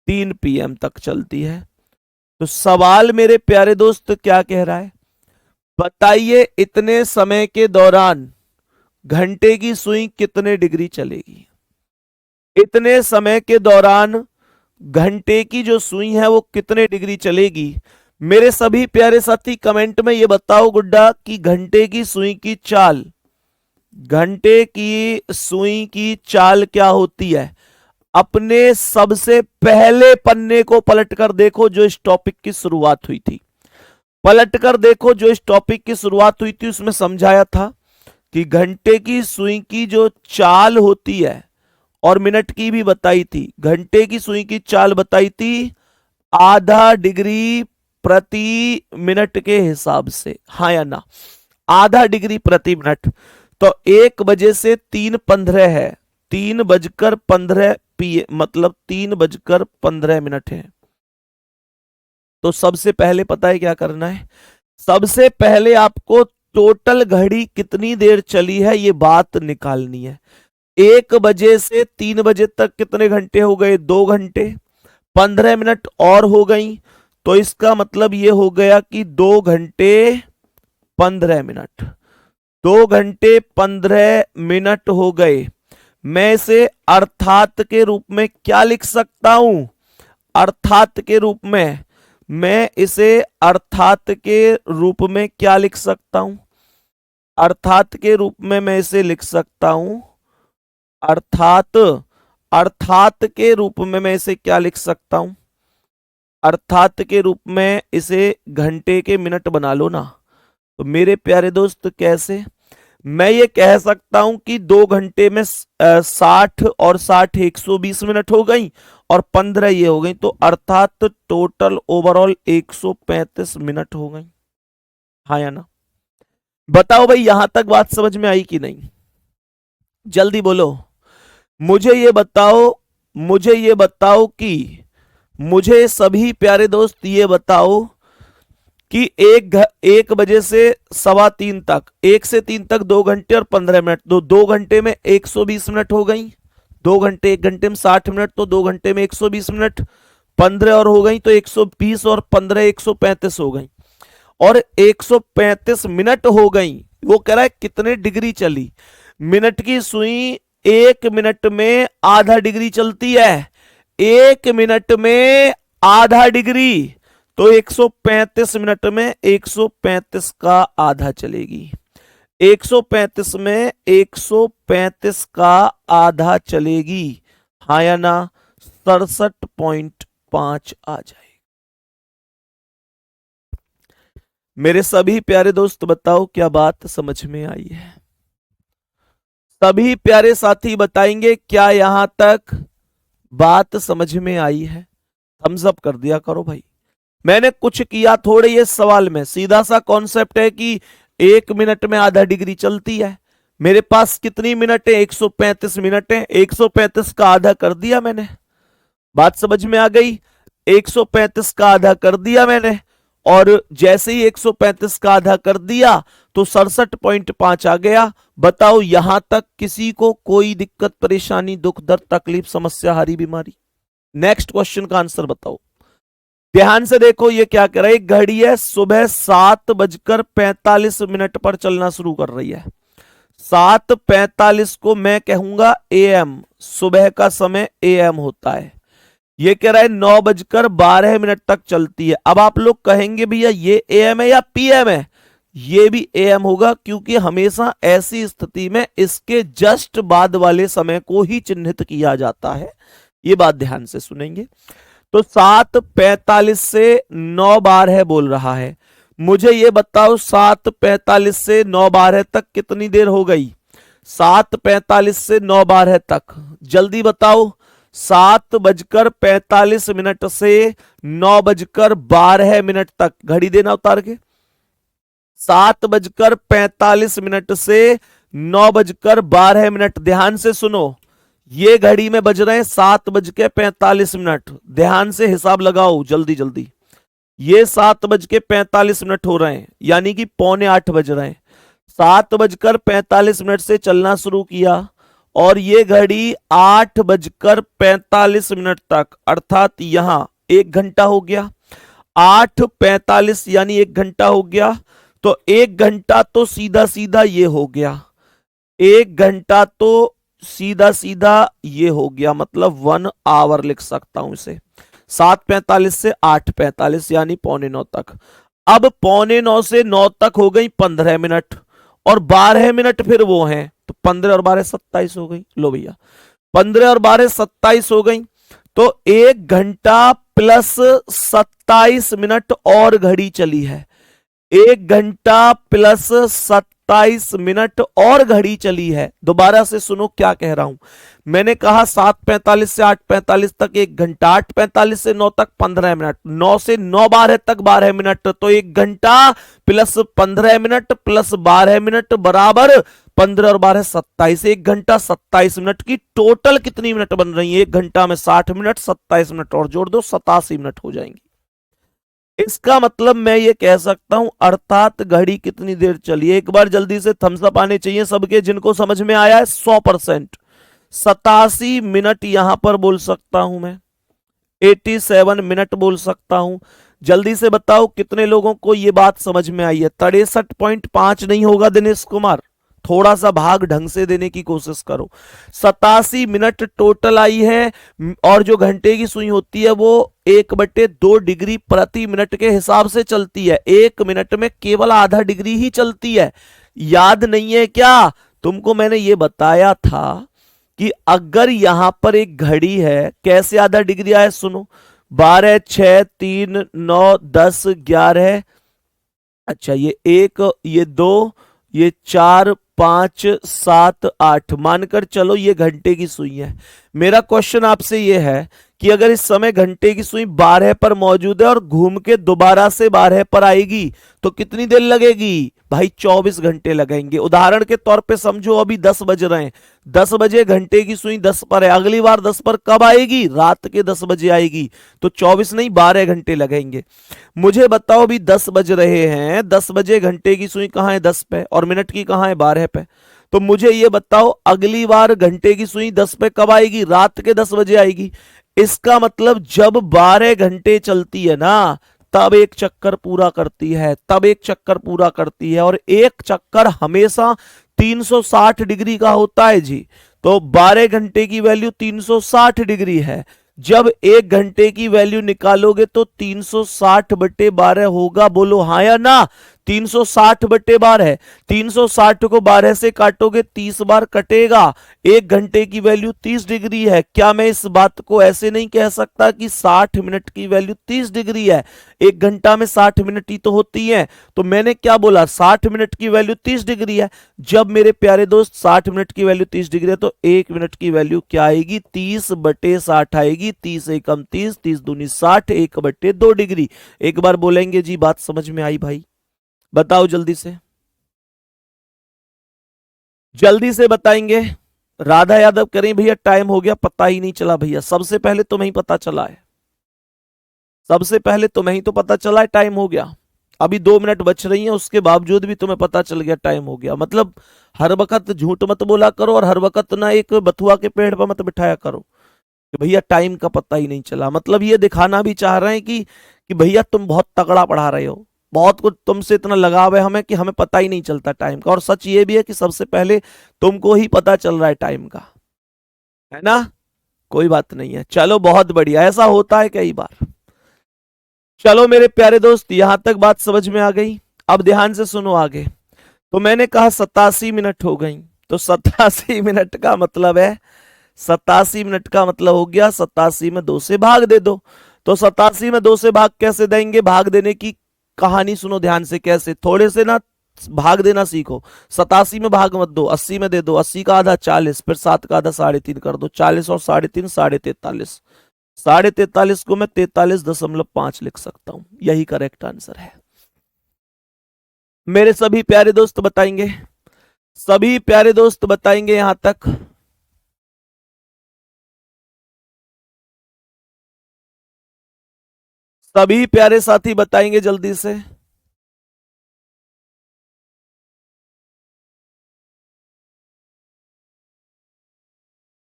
3 PM तक चलती है। तो सवाल मेरे प्यारे दोस्त क्या कह रहा है, बताइए इतने समय के दौरान घंटे की सुई कितने डिग्री चलेगी। इतने समय के दौरान घंटे की जो सुई है वो कितने डिग्री चलेगी। मेरे सभी प्यारे साथी कमेंट में ये बताओ गुड्डा कि घंटे की सुई की चाल, घंटे की सुई की चाल क्या होती है। अपने सबसे पहले पन्ने को पलट कर देखो जो इस टॉपिक की शुरुआत हुई थी। पलट कर देखो जो इस टॉपिक की शुरुआत हुई थी, उसमें समझाया था कि घंटे की सुई की जो चाल होती है, और मिनट की भी बताई थी। घंटे की सुई की चाल बताई थी आधा डिग्री प्रति मिनट के हिसाब से, हाँ या ना, आधा डिग्री प्रति मिनट। तो 1 बजे से 3:15 है, 3:15 मतलब 3:15 है। तो सबसे पहले पता है क्या करना है, सबसे पहले आपको टोटल घड़ी कितनी देर चली है ये बात निकालनी है। 1 बजे से 3 बजे तक कितने घंटे हो गए, 2 घंटे 15 मिनट और हो गई। तो इसका मतलब ये हो गया कि 2 घंटे 15 मिनट, 2 घंटे 15 मिनट हो गए। मैं इसे अर्थात के रूप में क्या लिख सकता हूं, अर्थात के रूप में, मैं इसे अर्थात के रूप में क्या लिख सकता हूं, अर्थात के रूप में मैं इसे लिख सकता हूं, अर्थात, अर्थात के रूप में मैं इसे क्या लिख सकता हूं, अर्थात के रूप में इसे घंटे के मिनट बना लो ना। तो मेरे प्यारे दोस्त कैसे, मैं ये कह सकता हूं कि 2 घंटे में 60 और 60 120 मिनट हो गई और 15 ये हो गई, तो अर्थात टोटल ओवरऑल 135 मिनट हो गई, हाँ या ना। बताओ भाई यहां तक बात समझ में आई कि नहीं, जल्दी बोलो। मुझे ये बताओ, मुझे ये बताओ कि, मुझे सभी प्यारे दोस्त ये बताओ कि 1 बजे से 3:15 तक, 1 से 3 तक 2 घंटे और 15 मिनट, तो 2 घंटे में 120 मिनट हो गई। 2 घंटे, 1 घंटे में 60 मिनट, तो 2 घंटे में 120 मिनट, 15 और हो गई तो 120 और 15 135 हो गई, और 135 मिनट हो गई। वो कह रहा है कितने डिग्री चली। मिनट की सुई 1 मिनट में आधा डिग्री चलती है, 1 मिनट में आधा डिग्री, तो 135 मिनट में 135 का आधा चलेगी। 135 में 135 का आधा चलेगी, हाँ या ना, 67.5 आ जाएगी। मेरे सभी प्यारे दोस्त बताओ क्या बात समझ में आई है। सभी प्यारे साथी बताएंगे क्या यहां तक बात समझ में आई है। थम्स अप कर दिया करो भाई। मैंने कुछ किया थोड़े ये सवाल में, सीधा सा कॉन्सेप्ट है कि 1 मिनट में आधा डिग्री चलती है। मेरे पास कितनी मिनट है, 135 मिनट है, 135 का आधा कर दिया मैंने, बात समझ में आ गई। 135 का आधा कर दिया मैंने, और जैसे ही 135 का आधा कर दिया तो 67.5 आ गया। बताओ यहां तक किसी को कोई दिक्कत परेशानी, दुख दर्द तकलीफ समस्या हारी बीमारी। नेक्स्ट क्वेश्चन का आंसर बताओ। ध्यान से देखो ये क्या कर रहा है, एक घड़ी है सुबह 7:45 पर चलना शुरू कर रही है। 7:45 को मैं कहूंगा AM, सुबह का समय AM होता है। ये कह रहा है 9:12 तक चलती है। अब आप लोग कहेंगे भैया ये AM है या PM है, ये भी AM होगा, क्योंकि हमेशा ऐसी स्थिति में इसके जस्ट बाद वाले समय को ही चिन्हित किया जाता है। ये बात ध्यान से सुनेंगे। तो 7:45 से 9:12 बोल रहा है, मुझे ये बताओ 7:45 से 9:12 तक कितनी देर हो गई? 7:45 से 9:12 तक, जल्दी बताओ। 7:45 से 9:12 तक घड़ी देना उतार के। 7:45 से 9:12। ध्यान से सुनो, ये घड़ी में बज रहे हैं 7:45। ध्यान से हिसाब लगाओ जल्दी जल्दी। ये 7:45 हो रहे हैं, यानी कि 7:45 बज रहे हैं। 7:45 से चलना शुरू किया और ये घड़ी 8:45 तक, अर्थात यहां 1 घंटा हो गया। 8:45 यानी 1 घंटा हो गया। तो 1 घंटा तो सीधा सीधा ये हो गया, 1 घंटा तो सीधा सीधा ये हो गया, मतलब 1 आवर लिख सकता हूं इसे। 7:45 से 8:45 यानी 8:45 तक। अब 8:45 से 9 तक हो गई 15 मिनट, और 12 मिनट फिर वो हैं, तो 15 और 12 27 हो गई। लो भैया, 15 और 12 27 हो गई। तो 1 घंटा प्लस 27 मिनट और घड़ी चली है। 1 घंटा प्लस 27 मिनट और घड़ी चली है। दोबारा से सुनो क्या कह रहा हूं। मैंने कहा 7:45 से 8:45 तक 1 घंटा, 8:45 से 9 तक 15 मिनट, 9 से 9:12 तक 12 मिनट। तो 1 घंटा प्लस 15 मिनट प्लस 12 मिनट बराबर 15 और 12 27। 1 घंटा 27 मिनट की टोटल कितनी मिनट बन रही है? 1 घंटा में 60 मिनट, 27 मिनट और जोड़ दो, 87 मिनट हो जाएंगी। इसका मतलब मैं ये कह सकता हूं, अर्थात घड़ी कितनी देर चली है। एक बार जल्दी से थम्स अप आने चाहिए सबके, जिनको समझ में आया है 100%। 87 मिनट यहां पर बोल सकता हूं मैं, 87 मिनट बोल सकता हूं। जल्दी से बताओ कितने लोगों को यह बात समझ में आई है? 63.5 नहीं होगा दिनेश कुमार, थोड़ा सा भाग ढंग से देने की कोशिश करो। 87 मिनट टोटल आई है, और जो घंटे की सुई होती है वो 1/2 डिग्री प्रति मिनट के हिसाब से चलती है। 1 मिनट में केवल आधा डिग्री ही चलती है। याद नहीं है क्या तुमको? मैंने ये बताया था कि अगर यहां पर एक घड़ी है, कैसे आधा डिग्री आया सुनो। 12, 6, 3, 9, 10, 11, अच्छा ये 1, ये 2, ये 4, 5, 7, 8, मानकर चलो ये घंटे की सुई है। मेरा क्वेश्चन आपसे ये है कि अगर इस समय घंटे की सुई 12 पर मौजूद है और घूम के दोबारा से 12 पर आएगी तो कितनी देर लगेगी? भाई 24 घंटे लगेंगे। उदाहरण के तौर पे समझो अभी 10 बज रहे हैं, 10 बजे घंटे की सुई 10 पर है, अगली बार 10 पर कब आएगी? रात के 10 बजे आएगी। तो 24 नहीं 12 घंटे लगेंगे। मुझे बताओ अभी 10 बज रहे हैं, 10 बजे घंटे की सुई कहां है? 10 पे, और मिनट की कहां है? 12 पे। तो मुझे ये बताओ अगली बार घंटे की सुई 10 पे कब आएगी? रात के 10 बजे आएगी। इसका मतलब जब 12 घंटे चलती है ना, तब एक चक्कर पूरा करती है, तब एक चक्कर पूरा करती है, और एक चक्कर हमेशा 360 डिग्री का होता है जी। तो 12 घंटे की वैल्यू 360 डिग्री है। जब 1 घंटे की वैल्यू निकालोगे तो 360/12 होगा। बोलो हाँ या ना? 360/12। 360 को 12 से काटोगे 30 बार कटेगा। 1 घंटे की वैल्यू 30 डिग्री है। क्या मैं इस बात को ऐसे नहीं कह सकता कि 60 मिनट की वैल्यू 30 डिग्री है? 1 घंटा में 60 मिनट ही तो होती है। तो मैंने क्या बोला? 60 मिनट की वैल्यू 30 डिग्री है। जब मेरे प्यारे दोस्त 60 मिनट की वैल्यू 30 डिग्री है तो 1 मिनट की वैल्यू क्या आएगी? 30/60 आएगी। 30 एकम 30, 30 दूनी 60, 1/2 डिग्री। एक बार बोलेंगे जी बात समझ में आई भाई? बताओ जल्दी से, जल्दी से बताएंगे। राधा यादव करें भैया टाइम हो गया, पता ही नहीं चला भैया। सबसे पहले तुम्हें ही पता चला है, सबसे पहले तुम्हें ही तो पता चला है टाइम हो गया। अभी 2 मिनट बच रही हैं, उसके बावजूद भी तुम्हें पता चल गया टाइम हो गया। मतलब हर वक्त झूठ मत बोला करो, और हर वक्त ना एक बथुआ के पेड़ पर मत बिठाया करो कि भैया टाइम का पता ही नहीं चला। मतलब ये दिखाना भी चाह रहे हैं कि भैया तुम बहुत तगड़ा पढ़ा रहे हो, बहुत कुछ तुमसे इतना लगाव है हमें कि हमें पता ही नहीं चलता टाइम का। और सच ये भी है कि सबसे पहले तुमको ही पता चल रहा है टाइम का, है ना? कोई बात नहीं है, चलो बहुत बढ़िया, ऐसा होता है कई बार। चलो मेरे प्यारे दोस्त, यहां तक बात समझ में आ गई। अब ध्यान से सुनो आगे। तो मैंने कहा 87 मिनट हो गई, तो 87 मिनट का मतलब है, 87 मिनट का मतलब हो गया 87 में 2 से भाग दे दो। तो 87 में 2 से भाग कैसे देंगे? भाग देने की कहानी सुनो ध्यान से। कैसे? थोड़े से ना भाग देना सीखो। 87 में भाग मत दो, 80 में दे दो। 80 का आधा 40, फिर 7 का आधा 3.5 कर दो। 40 और 3.5 43.5। 43.5 को मैं 43.5 लिख सकता हूं। यही करेक्ट आंसर है। मेरे सभी प्यारे दोस्त बताएंगे, सभी प्यारे दोस्त बताएंगे यहां तक। सभी प्यारे साथी बताएंगे जल्दी से।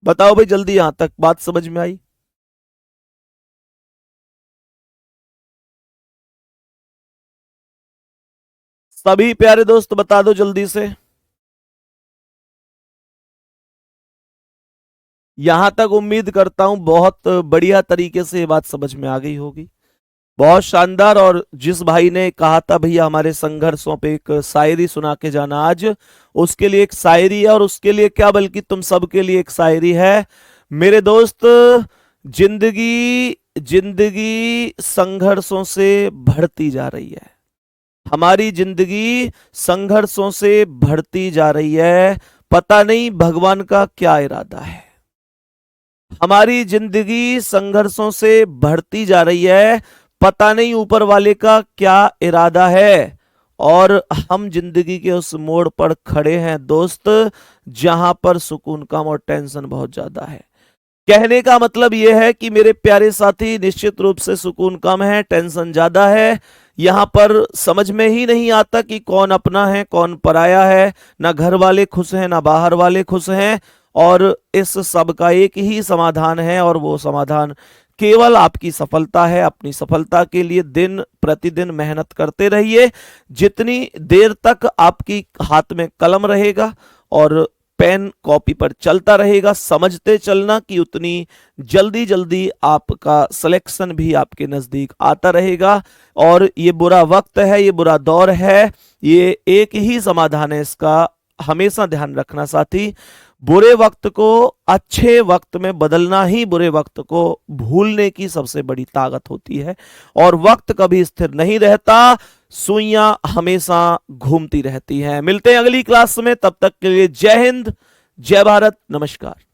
बताओ भाई जल्दी, यहां तक बात समझ में आई? सभी प्यारे दोस्त बता दो जल्दी से। यहां तक उम्मीद करता हूं बहुत बढ़िया तरीके से ये बात समझ में आ गई होगी। बहुत शानदार। और जिस भाई ने कहा था भैया हमारे संघर्षों पे एक शायरी सुना के जाना आज, उसके लिए एक शायरी है। और उसके लिए क्या, बल्कि तुम सबके लिए एक शायरी है मेरे दोस्त। जिंदगी जिंदगी संघर्षों से बढ़ती जा रही है। हमारी जिंदगी संघर्षों से बढ़ती जा रही है। पता नहीं भगवान का क्या इरादा है। हमारी जिंदगी संघर्षों से बढ़ती जा रही है। पता नहीं ऊपर वाले का क्या इरादा है। और हम जिंदगी के उस मोड़ पर खड़े हैं दोस्त, जहां पर सुकून कम और टेंशन बहुत ज्यादा है। कहने का मतलब यह है कि मेरे प्यारे साथी, निश्चित रूप से सुकून कम है, टेंशन ज्यादा है। यहां पर समझ में ही नहीं आता कि कौन अपना है कौन पराया है। ना घर वाले खुश हैं ना बाहर वाले खुश हैं। और इस सब का एक ही समाधान है, और वो समाधान केवल आपकी सफलता है। अपनी सफलता के लिए दिन प्रतिदिन मेहनत करते रहिए। जितनी देर तक आपकी हाथ में कलम रहेगा और पेन कॉपी पर चलता रहेगा, समझते चलना कि उतनी जल्दी जल्दी आपका सिलेक्शन भी आपके नजदीक आता रहेगा। और ये बुरा वक्त है, ये बुरा दौर है, ये एक ही समाधान है इसका। हमेशा ध्यान रखना साथी, बुरे वक्त को अच्छे वक्त में बदलना ही बुरे वक्त को भूलने की सबसे बड़ी ताकत होती है। और वक्त कभी स्थिर नहीं रहता, सुइयां हमेशा घूमती रहती हैं। मिलते हैं अगली क्लास में, तब तक के लिए जय हिंद, जय भारत, नमस्कार।